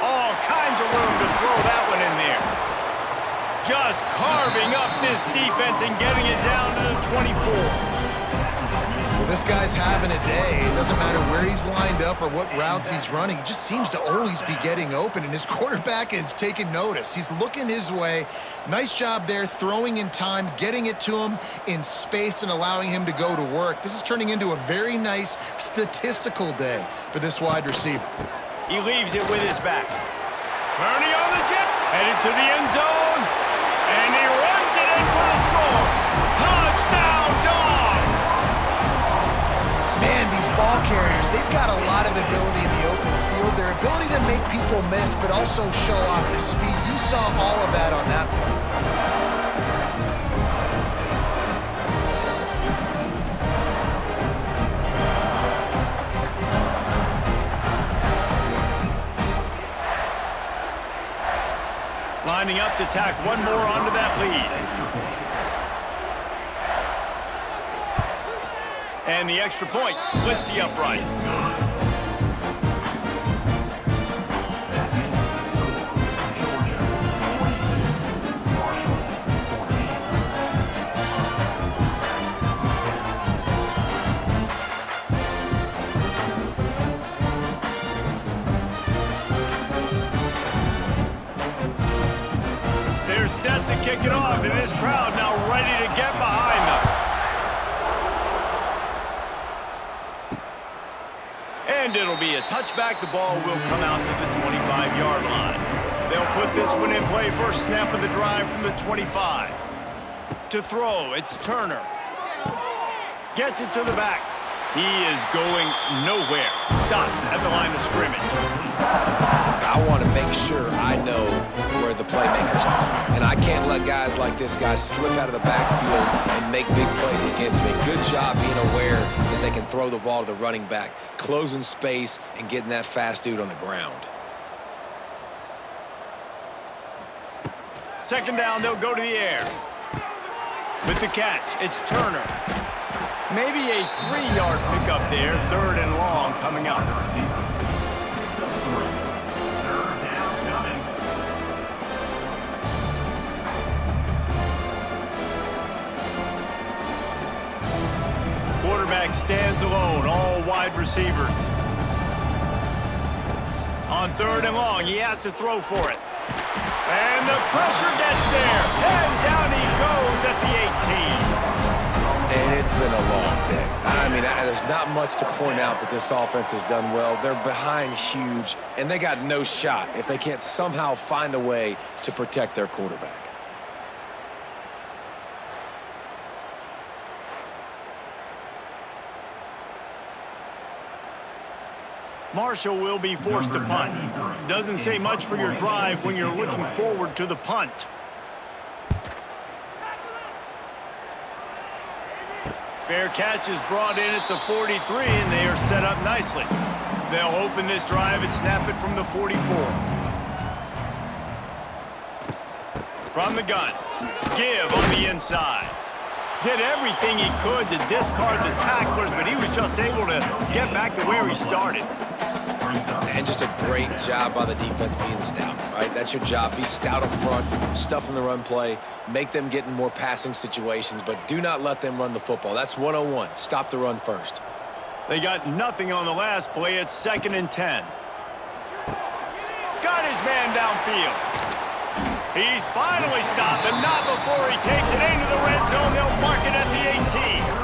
All kinds of room to throw that one in there. Just carving up this defense and getting it down to the 24. Well, this guy's having a day. It doesn't matter where he's lined up or what routes he's running. He just seems to always be getting open, and his quarterback is taking notice. He's looking his way. Nice job there, throwing in time, getting it to him in space and allowing him to go to work. This is turning into a very nice statistical day for this wide receiver. He leaves it with his back. Turning on the jet, headed to the end zone, and he runs it in for the score. Touchdown, Dogs! Man, these ball carriers, they've got a lot of ability in the open field. Their ability to make people miss, but also show off the speed. You saw all of that on that play. Lining up to tack one more onto that lead. And the extra point splits the uprights. They're set to kick it off, and this crowd now ready to get behind them. And it'll be a touchback. The ball will come out to the 25-yard line. They'll put this one in play. First snap of the drive from the 25. To throw, it's Turner. Gets it to the back. He is going nowhere. Stop at the line of scrimmage. I want to make sure I know where the playmakers are. And I can't let guys like this guy slip out of the backfield and make big plays against me. Good job being aware that they can throw the ball to the running back, closing space and getting that fast dude on the ground. Second down, they'll go to the air. With the catch, it's Turner. Maybe a 3-yard pickup there. Third and long coming up. Quarterback stands alone, all wide receivers. On third and long, he has to throw for it. And the pressure gets there. And down he goes at the 18. And it's been a long day. I mean, there's not much to point out that this offense has done well. They're behind huge, and they got no shot if they can't somehow find a way to protect their quarterback. Marshall will be forced to punt. Doesn't say much for your drive when you're looking forward to the punt. Fair catch is brought in at the 43, and they are set up nicely. They'll open this drive and snap it from the 44. From the gun. Give on the inside. Did everything he could to discard the tacklers, but he was just able to get back to where he started. And just a great job by the defense being stout, right? That's your job. Be stout up front, stuff in the run play, make them get in more passing situations, but do not let them run the football. That's 101. Stop the run first. They got nothing on the last play. It's 2nd and 10. Got his man downfield. He's finally stopped, but not before he takes it into the red zone. They'll mark it at the 18.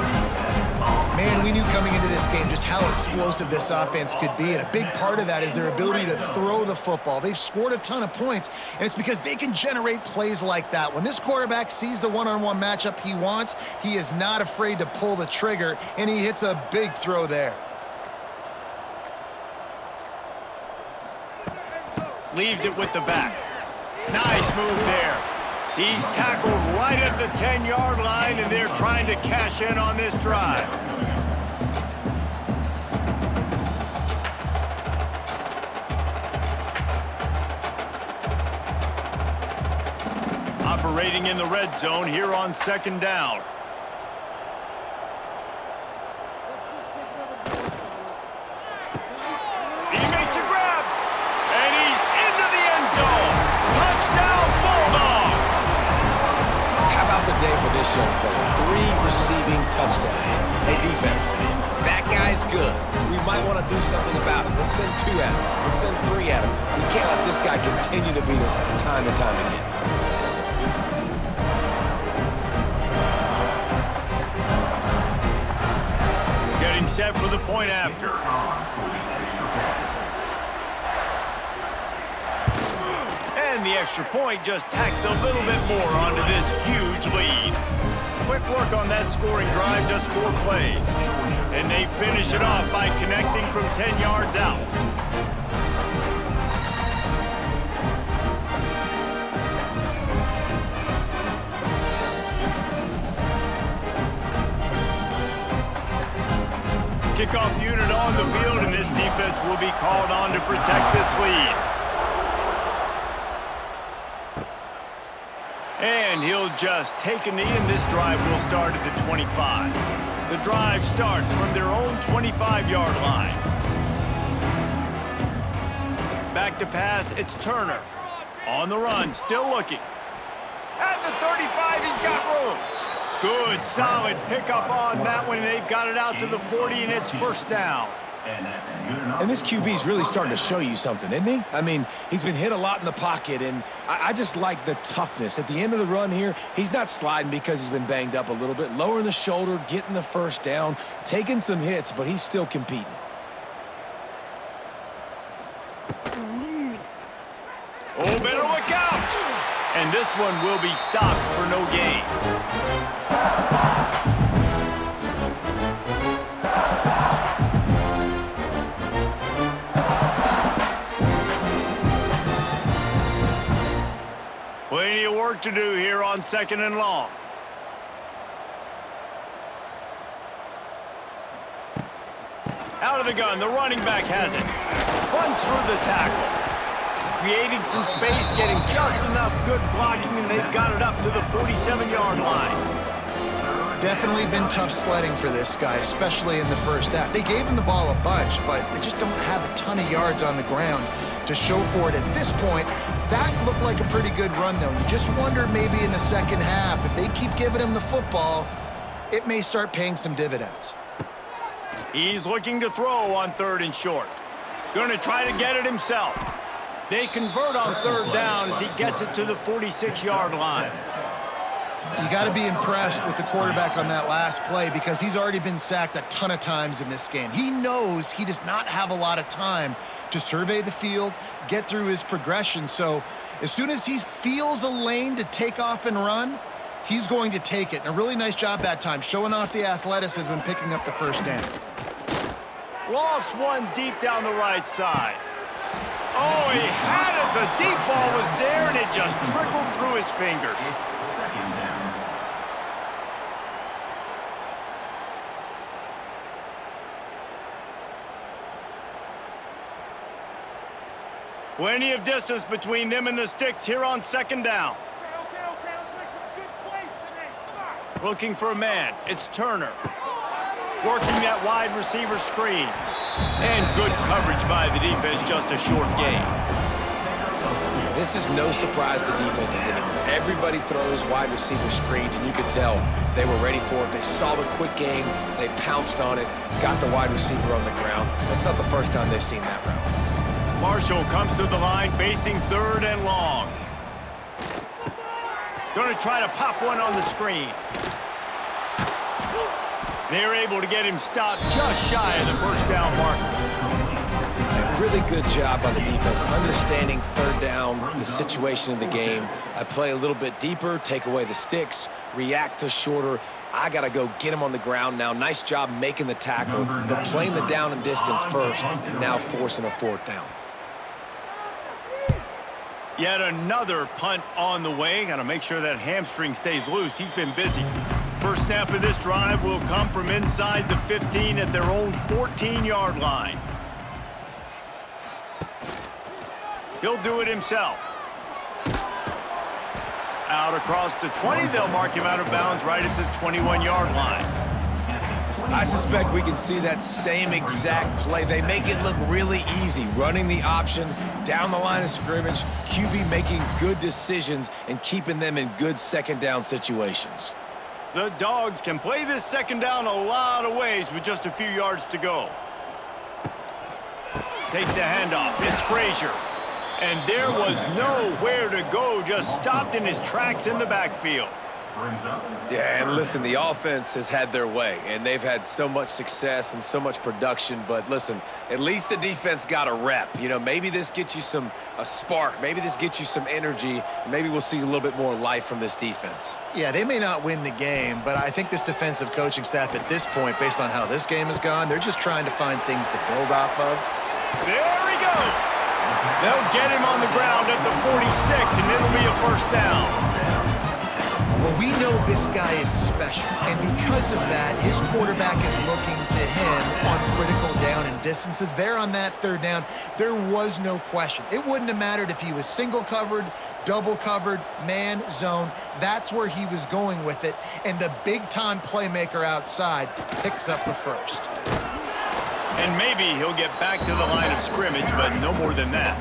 Man, we knew coming into this game just how explosive this offense could be, and a big part of that is their ability to throw the football. They've scored a ton of points, and it's because they can generate plays like that. When this quarterback sees the one-on-one matchup he wants, he is not afraid to pull the trigger, and he hits a big throw there. Leaves it with the back. Nice move there. He's tackled right at the 10-yard line, and they're trying to cash in on this drive. Operating in the red zone here on 2nd down. He makes a grab, and he's into the end zone. Touchdown, Bulldogs! How about the day for this young fella? 3 receiving touchdowns. Hey, defense, that guy's good. We might want to do something about it. Let's send 2 at him. Let's send 3 at him. We can't let this guy continue to beat us time and time again. Getting set for the point after. And the extra point just tacks a little bit more onto this huge lead. Quick work on that scoring drive, just 4 plays. And they finish it off by connecting from 10 yards out. Kickoff unit on the field, and this defense will be called on to protect this lead. And he'll just take a knee, and this drive will start at the 25. The drive starts from their own 25-yard line. Back to pass, it's Turner. On the run, still looking. At the 35, he's got room. Good, solid pickup on that one, and they've got it out to the 40, and it's 1st down. And this QB's really starting to show you something, isn't he? I mean, he's been hit a lot in the pocket, and I just like the toughness. At the end of the run here, he's not sliding because he's been banged up a little bit. Lowering the shoulder, getting the 1st down, taking some hits, but he's still competing. Oh, better look out! And this one will be stopped for no gain. Plenty of work to do here on 2nd and long. Out of the gun, the running back has it. Runs through the tackle. Creating some space, getting just enough good blocking, and they've got it up to the 47-yard line. Definitely been tough sledding for this guy, especially in the 1st half. They gave him the ball a bunch, but they just don't have a ton of yards on the ground to show for it at this point. That looked like a pretty good run, though. You just wonder maybe in the 2nd half, if they keep giving him the football, it may start paying some dividends. He's looking to throw on 3rd and short. Going to try to get it himself. They convert on third down as he gets it to the 46-yard line. You got to be impressed with the quarterback on that last play because he's already been sacked a ton of times in this game. He knows he does not have a lot of time to survey the field, get through his progression. So as soon as he feels a lane to take off and run, he's going to take it. And a really nice job that time, showing off the athleticism and picking up the first down. Lofts one deep down the right side. Oh, he had it. The deep ball was there, and it just trickled through his fingers. Second down. Plenty of distance between them and the sticks here on second down. Okay, let's make some good plays today. Come on. Looking for a man. It's Turner. Working that wide receiver screen. And good coverage by the defense, just a short gain. This is no surprise to defenses anymore. Everybody throws wide receiver screens, and you could tell they were ready for it. They saw the quick game. They pounced on it, got the wide receiver on the ground. That's not the first time they've seen that route. Marshall comes to the line facing third and long. Going to try to pop one on the screen. They're able to get him stopped just shy of the first down marker. A really good job by the defense, understanding third down, the situation of the game. I play a little bit deeper, take away the sticks, react to shorter. I got to go get him on the ground now. Nice job making the tackle, but playing the down and distance first, and now forcing a fourth down. Yet another punt on the way. Got to make sure that hamstring stays loose. He's been busy. First snap of this drive will come from inside the 15 at their own 14-yard line. He'll do it himself. Out across the 20, they'll mark him out of bounds right at the 21-yard line. I suspect we can see that same exact play. They make it look really easy, running the option down the line of scrimmage, QB making good decisions and keeping them in good second down situations. The Dogs can play this second down a lot of ways with just a few yards to go. Takes the handoff. It's Frazier. And there was nowhere to go, just stopped in his tracks in the backfield. Yeah, and listen, the offense has had their way, and they've had so much success and so much production. But listen, at least the defense got a rep. You know, maybe this gets you a spark. Maybe this gets you some energy. Maybe we'll see a little bit more life from this defense. Yeah, they may not win the game, but I think this defensive coaching staff at this point, based on how this game has gone, they're just trying to find things to build off of. There he goes. They'll get him on the ground at the 46, and it'll be a first down. Well, we know this guy is special, and because of that, his quarterback is looking to him on critical down and distances. There on that third down, there was no question. It wouldn't have mattered if he was single covered, double covered, man, zone. That's where he was going with it, and the big-time playmaker outside picks up the first. And maybe he'll get back to the line of scrimmage, but no more than that.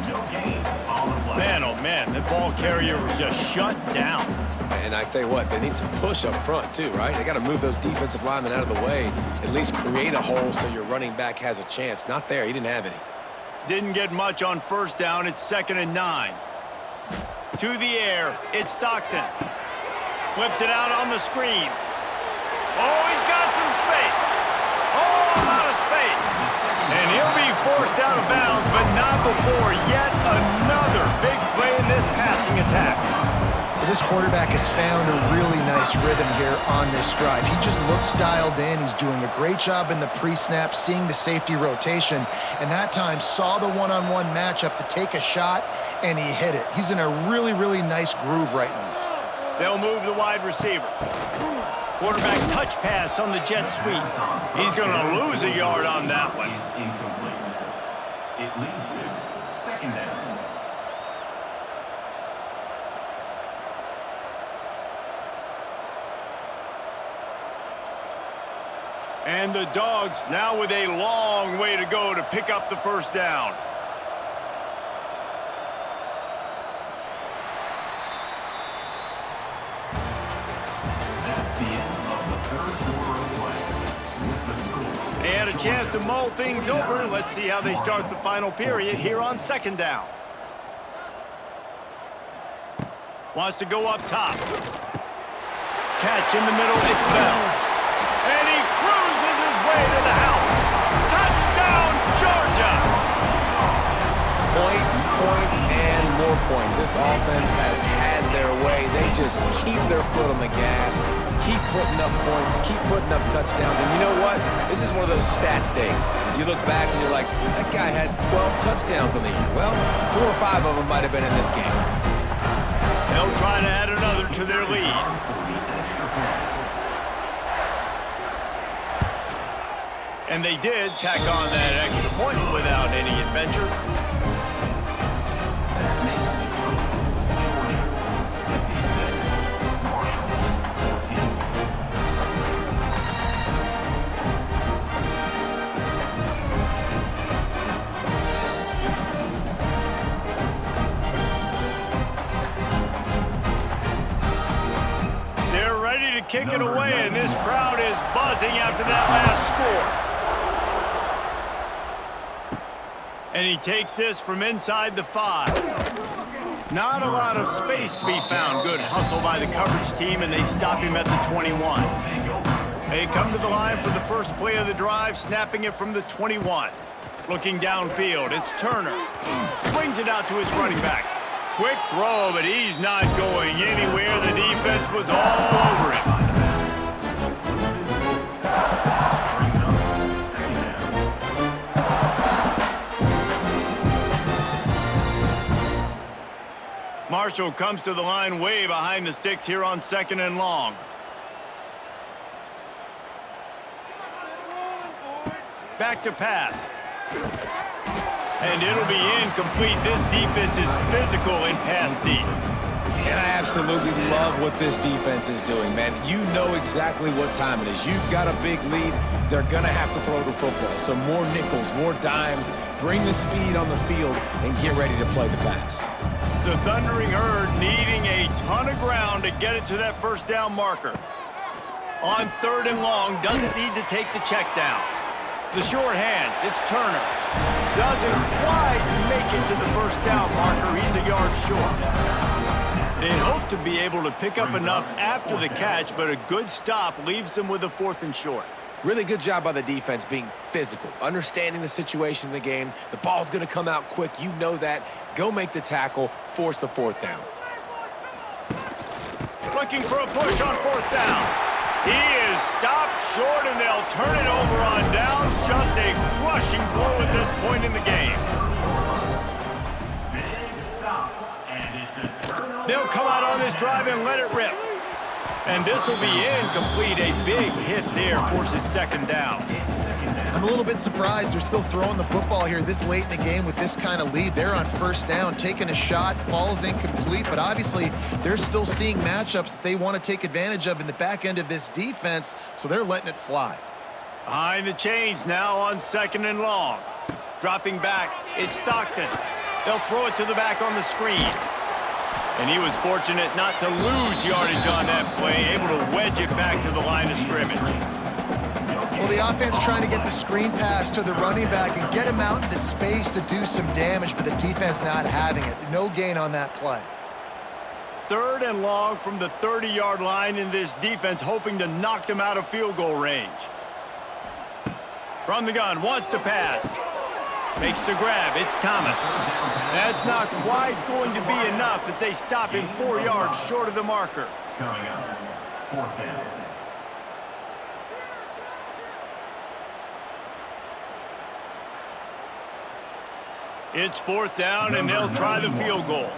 Man, oh man, the ball carrier was just shut down. And I tell you what, they need some push up front too, right? They got to move those defensive linemen out of the way, at least create a hole so your running back has a chance. Not there, he didn't have any. Didn't get much on first down. It's 2nd and 9. To the air, it's Stockton. Flips it out on the screen. Oh, he's got some space. Oh, a lot of space. And he'll be forced out of bounds, but not before yet another big play in this passing attack. Well, this quarterback has found a really nice rhythm here on this drive. He just looks dialed in. He's doing a great job in the pre-snap, seeing the safety rotation, and that time saw the one-on-one matchup to take a shot, and he hit it. He's in a really, really nice groove right now. They'll move the wide receiver. Quarterback touch pass on the jet sweep. He's going to lose a yard on that one. Incomplete. It leads to 2nd down. And the Dogs now with a long way to go to pick up the first down. That's the end of the third quarter of play. With the score. They had a chance to mull things over. Let's see how they start the final period here on 2nd down. Wants to go up top. Catch in the middle, it's Bell. And he cruises his way to the house. Touchdown, Georgia! Points, points, and more points. This offense has had their way. They just keep their foot on the gas, keep putting up points, keep putting up touchdowns. And you know what? This is one of those stats days. You look back and you're like, that guy had 12 touchdowns on the year. Well, 4 or 5 of them might have been in this game. They'll try to add another to their lead. And they did tack on that extra point without any adventure. They're ready to kick it away, and this crowd is buzzing after that last score. And he takes this from inside the 5. Not a lot of space to be found. Good hustle by the coverage team, and they stop him at the 21. They come to the line for the first play of the drive, snapping it from the 21. Looking downfield, it's Turner. Swings it out to his running back. Quick throw, but he's not going anywhere. The defense was all over him. Marshall comes to the line way behind the sticks here on 2nd and long. Back to pass. And it'll be incomplete. This defense is physical in pass deep. And I absolutely love what this defense is doing, man. You know exactly what time it is. You've got a big lead. They're going to have to throw the football. So more nickels, more dimes. Bring the speed on the field and get ready to play the pass. The Thundering Herd needing a ton of ground to get it to that first down marker. On 3rd and long, doesn't need to take the check down. The short hands, it's Turner. Doesn't quite make it to the first down marker. He's a yard short. They hope to be able to pick up enough after the catch, but a good stop leaves them with a 4th and short. Really good job by the defense being physical, understanding the situation in the game. The ball's going to come out quick. You know that. Go make the tackle, force the 4th down. Looking for a push on 4th down. He is stopped short, and they'll turn it over on downs. Just a crushing blow at this point in the game. They'll come out on this drive and let it rip. And this will be incomplete. A big hit there forces 2nd down. I'm a little bit surprised they're still throwing the football here this late in the game with this kind of lead. They're on 1st down, taking a shot, falls incomplete, but obviously they're still seeing matchups that they want to take advantage of in the back end of this defense, so they're letting it fly. Behind the chains now on 2nd and long. Dropping back, it's Stockton. They'll throw it to the back on the screen. And he was fortunate not to lose yardage on that play, able to wedge it back to the line of scrimmage. Well, the offense trying to get the screen pass to the running back and get him out into space to do some damage, but the defense not having it. No gain on that play. 3rd and long from the 30-yard line, in this defense hoping to knock them out of field goal range. From the gun, wants to pass. Makes the grab, it's Thomas. That's not quite going to be enough as they stop him 4 yards short of the marker. Coming up, 4th down. It's 4th down, and they'll try the field goal.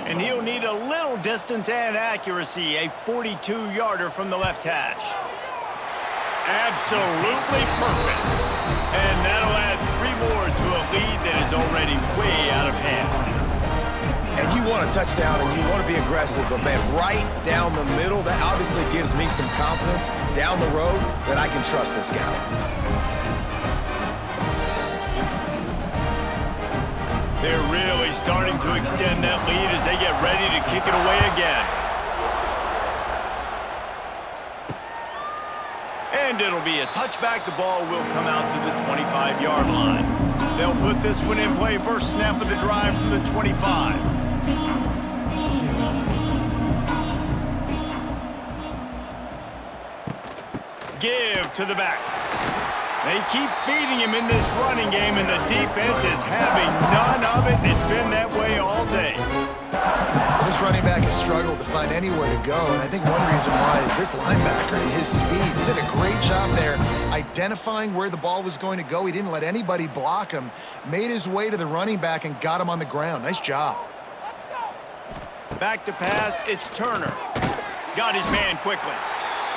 And he'll need a little distance and accuracy, a 42-yarder from the left hash. Absolutely perfect. And that'll add 3 more to a lead that is already way out of hand. And you want a touchdown and you want to be aggressive, but man, right down the middle, that obviously gives me some confidence down the road that I can trust this guy. They're really starting to extend that lead as they get ready to kick it away again. And it'll be a touchback. The ball will come out to the 25-yard line. They'll put this one in play. First snap of the drive from the 25. Give to the back. They keep feeding him in this running game, and the defense is having none of it. It's been that way all day. This running back has struggled to find anywhere to go, and I think one reason why is this linebacker and his speed. He did a great job there identifying where the ball was going to go. He didn't let anybody block him, made his way to the running back and got him on the ground. Nice job. Back to pass, it's Turner. Got his man quickly.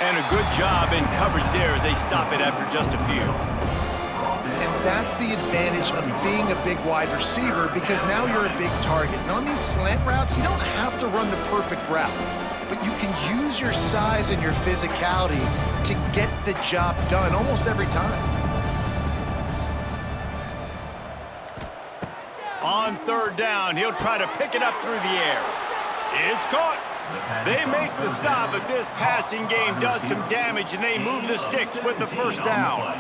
And a good job in coverage there as they stop it after just a few. And that's the advantage of being a big wide receiver, because now you're a big target. And on these slant routes, you don't have to run the perfect route, but you can use your size and your physicality to get the job done almost every time. On third down, he'll try to pick it up through the air. It's caught. They make the stop, but this passing game does some damage, and they move the sticks with the first down.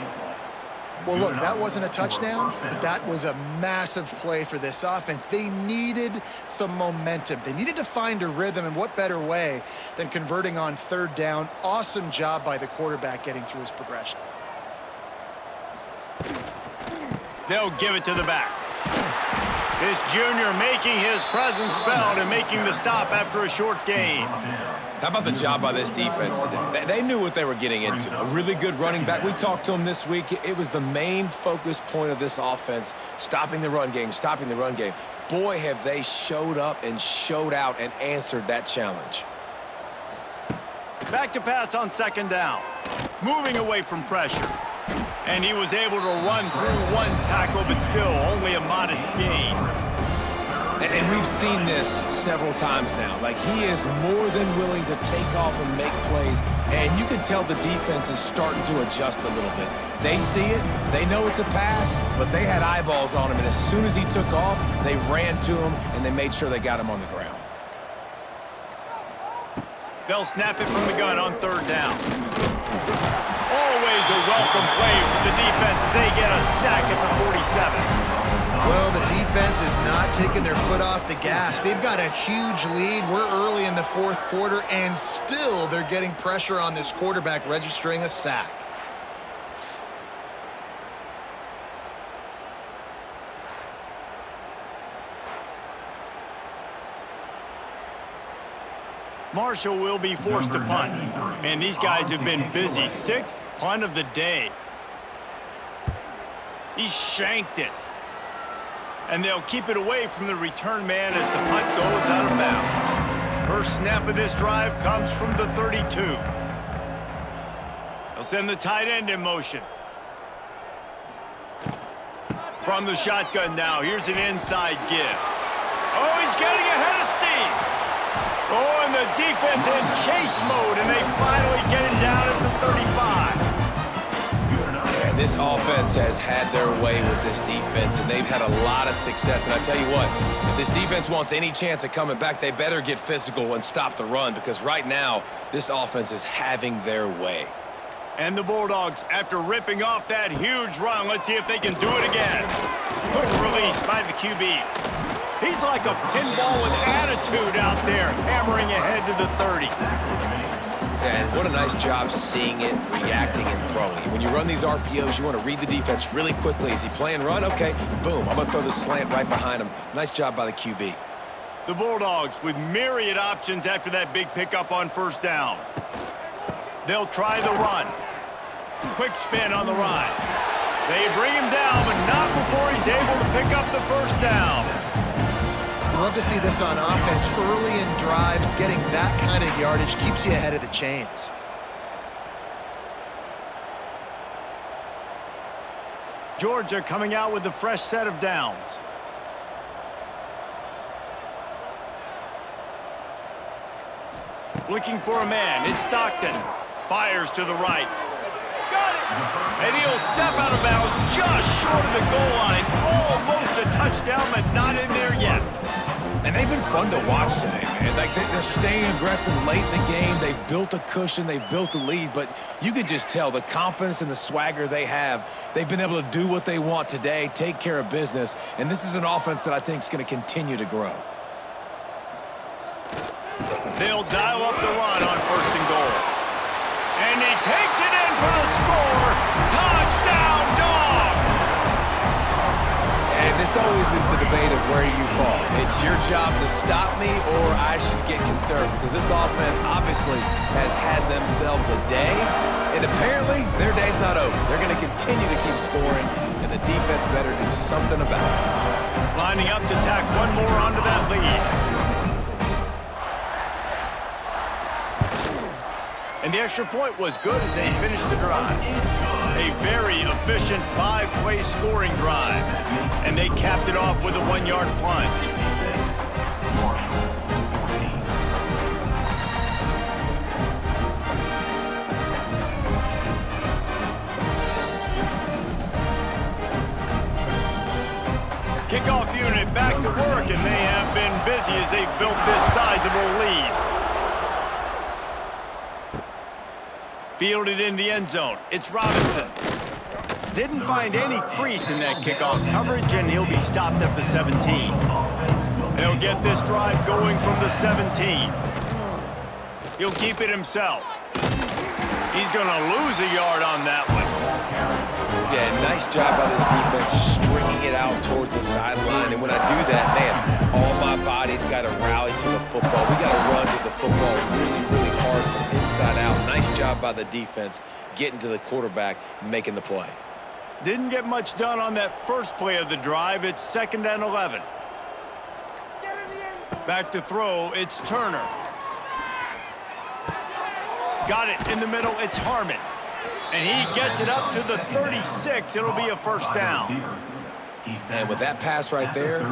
Well, look, that wasn't a touchdown, but that was a massive play for this offense. They needed some momentum. They needed to find a rhythm, and what better way than converting on third down. Awesome job by the quarterback getting through his progression. They'll give it to the back. This junior making his presence felt and making the stop after a short gain. How about the job by this defense today? They knew what they were getting into. A really good running back. We talked to them this week. It was the main focus point of this offense, stopping the run game, stopping the run game. Boy, have they showed up and showed out and answered that challenge. Back to pass on second down. Moving away from pressure. And he was able to run through one tackle, but still only a modest gain. And we've seen this several times now. Like, he is more than willing to take off and make plays. And you can tell the defense is starting to adjust a little bit. They see it. They know it's a pass, but they had eyeballs on him. And as soon as he took off, they ran to him, and they made sure they got him on the ground. They'll snap it from the gun on third down. Always a welcome play for the defense as they get a sack at the 47. Well, the defense is not taking their foot off the gas. They've got a huge lead. We're early in the fourth quarter, and still they're getting pressure on this quarterback, registering a sack. Marshall will be forced to punt. And these guys have been busy. Sixth punt of the day. He shanked it. And they'll keep it away from the return man as the punt goes out of bounds. First snap of this drive comes from the 32. They'll send the tight end in motion. From the shotgun now, here's an inside give. Oh, he's getting ahead of steam. Oh, and the defense in chase mode, and they finally get it down at the 35. Yeah, this offense has had their way with this defense, and they've had a lot of success. And I tell you what, if this defense wants any chance of coming back, they better get physical and stop the run, because right now, this offense is having their way. And the Bulldogs, after ripping off that huge run, let's see if they can do it again. Quick release by the QB. He's like a pinball with attitude out there, hammering ahead to the 30. And what a nice job seeing it, reacting, and throwing. When you run these RPOs, you want to read the defense really quickly. Is he playing run? Okay, boom, I'm going to throw the slant right behind him. Nice job by the QB. The Bulldogs with myriad options after that big pickup on first down. They'll try the run. Quick spin on the ride. They bring him down, but not before he's able to pick up the first down. You love to see this on offense. Early in drives, getting that kind of yardage keeps you ahead of the chains. Georgia coming out with a fresh set of downs. Looking for a man. It's Stockton. Fires to the right. Got it! And he'll step out of bounds just short of the goal line. Almost a touchdown, but not in there yet. And they've been fun to watch today, man. Like, they're staying aggressive late in the game. They've built a cushion. They've built a lead. But you could just tell the confidence and the swagger they have. They've been able to do what they want today, take care of business. And this is an offense that I think is going to continue to grow. They'll dial up the run on first and goal. And he takes it in for the this always is the debate of where you fall. It's your job to stop me or I should get concerned because this offense obviously has had themselves a day, and apparently their day's not over. They're going to continue to keep scoring, and the defense better do something about it. Lining up to tack one more onto that lead. And the extra point was good as they finished the drive. A very efficient 5-play scoring drive. And they capped it off with a 1-yard plunge. Kickoff unit back to work, and they have been busy as they've built this sizable lead. Fielded in the end zone. It's Robinson. Didn't find any crease in that kickoff coverage, and he'll be stopped at the 17. They'll get this drive going from the 17. He'll keep it himself. He's going to lose a yard on that one. Yeah, nice job by this defense stringing it out towards the sideline. And when I do that, man, all my body's got to rally to the football. We got to run to the football really, really hard from inside out. Nice job by the defense getting to the quarterback, making the play. Didn't get much done on that first play of the drive. It's 2nd and 11. Back to throw. It's Turner. Got it in the middle. It's Harmon. And he gets it up to the 36. It'll be a first down. And with that pass right there,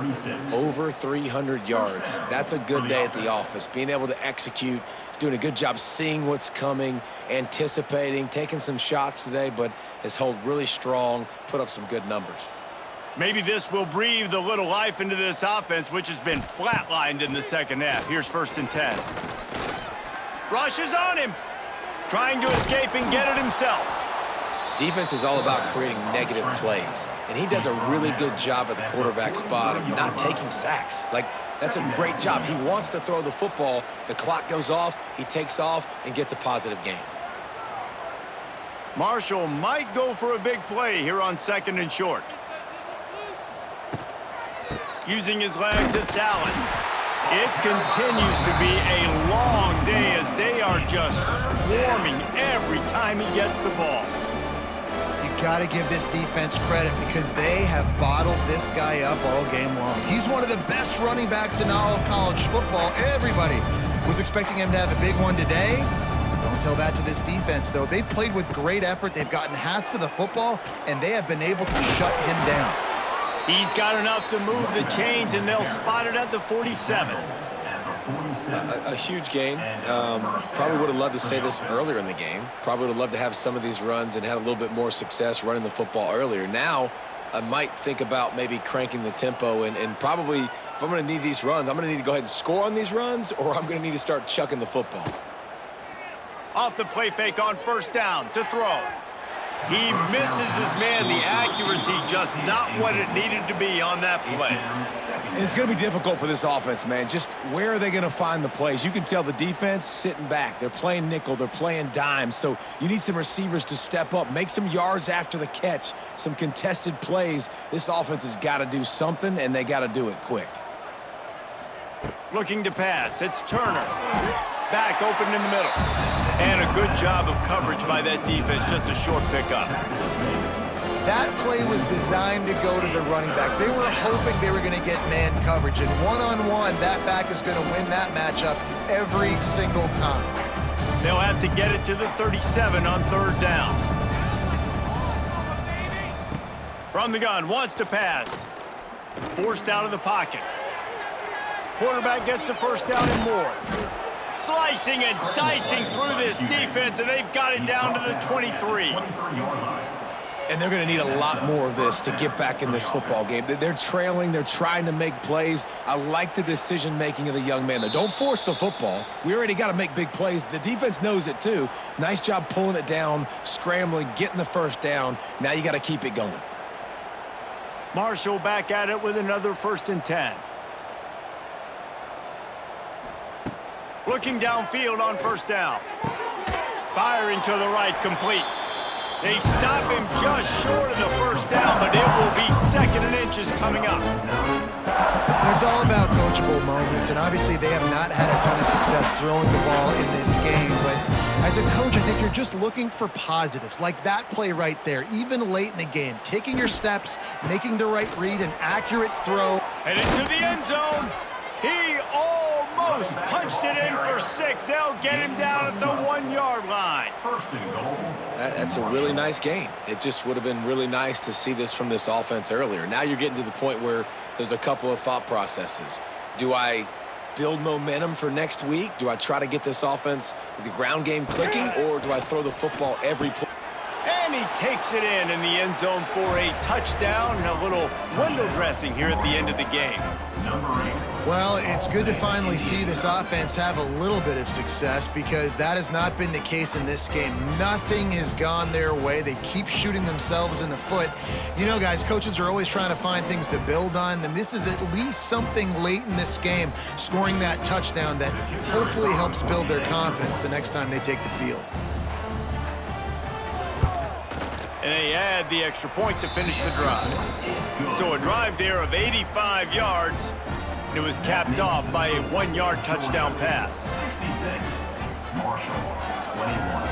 over 300 yards. That's a good day at the office. Being able to execute, doing a good job seeing what's coming, anticipating, taking some shots today, but has held really strong, put up some good numbers. Maybe this will breathe a little life into this offense, which has been flatlined in the second half. Here's 1st and 10. Rushes on him. Trying to escape and get it himself. Defense is all about creating negative plays, and he does a really good job at the quarterback spot of not taking sacks. Like, that's a great job. He wants to throw the football. The clock goes off, he takes off, and gets a positive gain. Marshall might go for a big play here on 2nd and short. Using his legs, it's Allen. It continues to be a long day as they are just swarming every time he gets the ball. You got to give this defense credit because they have bottled this guy up all game long. He's one of the best running backs in all of college football. Everybody was expecting him to have a big one today. Don't tell that to this defense, though. They've played with great effort. They've gotten hats to the football, and they have been able to shut him down. He's got enough to move the chains, and they'll spot it at the 47. A huge gain. Probably would have loved to say this earlier in the game. Probably would have loved to have some of these runs and had a little bit more success running the football earlier. Now, I might think about maybe cranking the tempo and probably, if I'm going to need these runs, I'm going to need to go ahead and score on these runs, or I'm going to need to start chucking the football. Off the play fake on 1st down to throw. He misses his man. The accuracy just not what it needed to be on that play. And it's going to be difficult for this offense, man. Just where are they going to find the plays? You can tell the defense sitting back. They're playing nickel. They're playing dime. So you need some receivers to step up, make some yards after the catch, some contested plays. This offense has got to do something, and they got to do it quick. Looking to pass. It's Turner. Back open in the middle. And a good job of coverage by that defense. Just a short pickup. That play was designed to go to the running back. They were hoping they were going to get man coverage. And one-on-one, that back is going to win that matchup every single time. They'll have to get it to the 37 on 3rd down. From the gun, wants to pass. Forced out of the pocket. Quarterback gets the 1st down and more. Slicing and dicing through this defense, and they've got it down to the 23. And they're going to need a lot more of this to get back in this football game. They're trailing. They're trying to make plays. I like the decision-making of the young man, though. Don't force the football. We already got to make big plays. The defense knows it, too. Nice job pulling it down, scrambling, getting the 1st down. Now you got to keep it going. Marshall back at it with another 1st and 10. Looking downfield on 1st down. Firing to the right, complete. They stop him just short of the first down, but it will be 2nd and inches coming up. And it's all about coachable moments, and obviously they have not had a ton of success throwing the ball in this game, but as a coach, I think you're just looking for positives, like that play right there, even late in the game, taking your steps, making the right read, an accurate throw. And into the end zone. He almost punched it in for 6. They'll get him down at the 1-yard line. First and goal. That's a really nice gain. It just would have been really nice to see this from this offense earlier. Now you're getting to the point where there's a couple of thought processes. Do I build momentum for next week? Do I try to get this offense, the ground game clicking, or do I throw the football every play? And he takes it in the end zone for a touchdown and a little window dressing here at the end of the game. Number 8. Well, it's good to finally see this offense have a little bit of success because that has not been the case in this game. Nothing has gone their way. They keep shooting themselves in the foot. You know, guys, coaches are always trying to find things to build on, and this is at least something late in this game, scoring that touchdown that hopefully helps build their confidence the next time they take the field. And they add the extra point to finish the drive. So a drive there of 85 yards. It was capped off by a 1-yard touchdown pass. 66. Marshall, 21.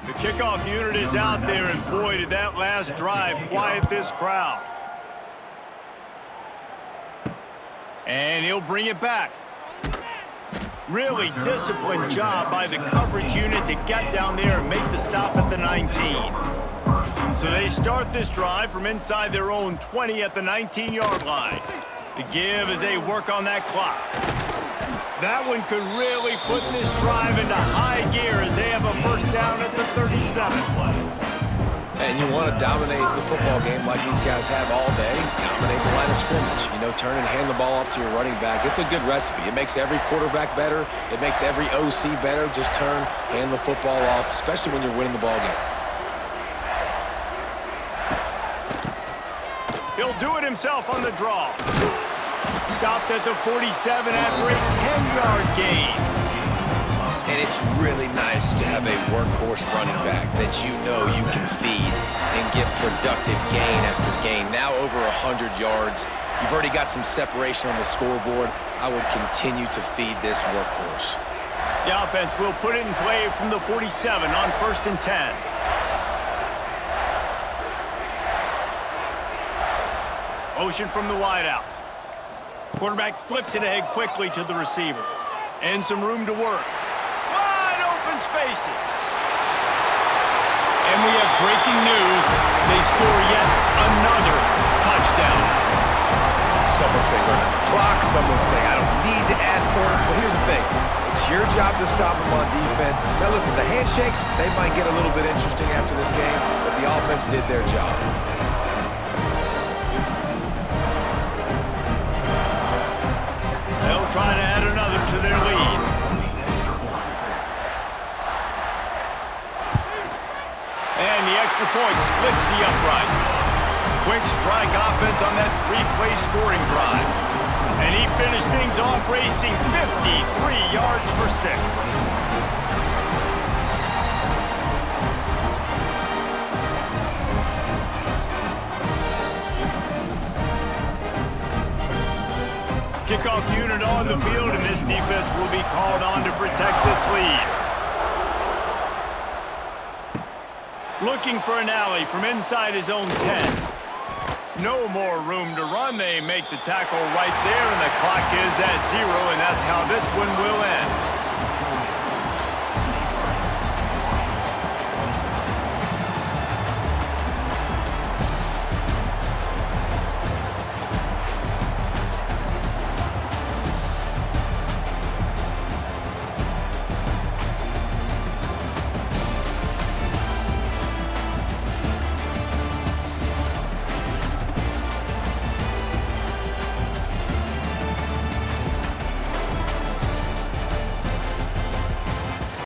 The kickoff unit is out there, and boy, did that last drive quiet this crowd. And he'll bring it back. Really disciplined job by the coverage unit to get down there and make the stop at the 19. So they start this drive from inside their own 20 at the 19-yard line. The give as they work on that clock. That one could really put this drive into high gear as they have a first down at the 37. And you want to dominate the football game like these guys have all day, dominate the line of scrimmage. You know, turn and hand the ball off to your running back. It's a good recipe. It makes every quarterback better. It makes every OC better. Just turn, hand the football off, especially when you're winning the ball game. He'll do it himself on the draw. Stopped at the 47 after a 10-yard gain. And it's really nice to have a workhorse running back that you know you can feed and get productive gain after gain. Now over 100 yards. You've already got some separation on the scoreboard. I would continue to feed this workhorse. The offense will put it in play from the 47 on 1st and 10. Motion from the wideout. Quarterback flips it ahead quickly to the receiver. And some room to work. Wide open spaces. And we have breaking news. They score yet another touchdown. Someone say run out the clock. Someone say I don't need to add points. But here's the thing. It's your job to stop them on defense. Now listen, the handshakes, they might get a little bit interesting after this game, but the offense did their job. They'll try to add another to their lead. And the extra point splits the uprights. Quick strike offense on that three-play scoring drive. And he finished things off racing 53 yards for 6. Kickoff unit on the field, and this defense will be called on to protect this lead. Looking for an alley from inside his own 10. No more room to run. They make the tackle right there, and the clock is at 0, and that's how this one will end.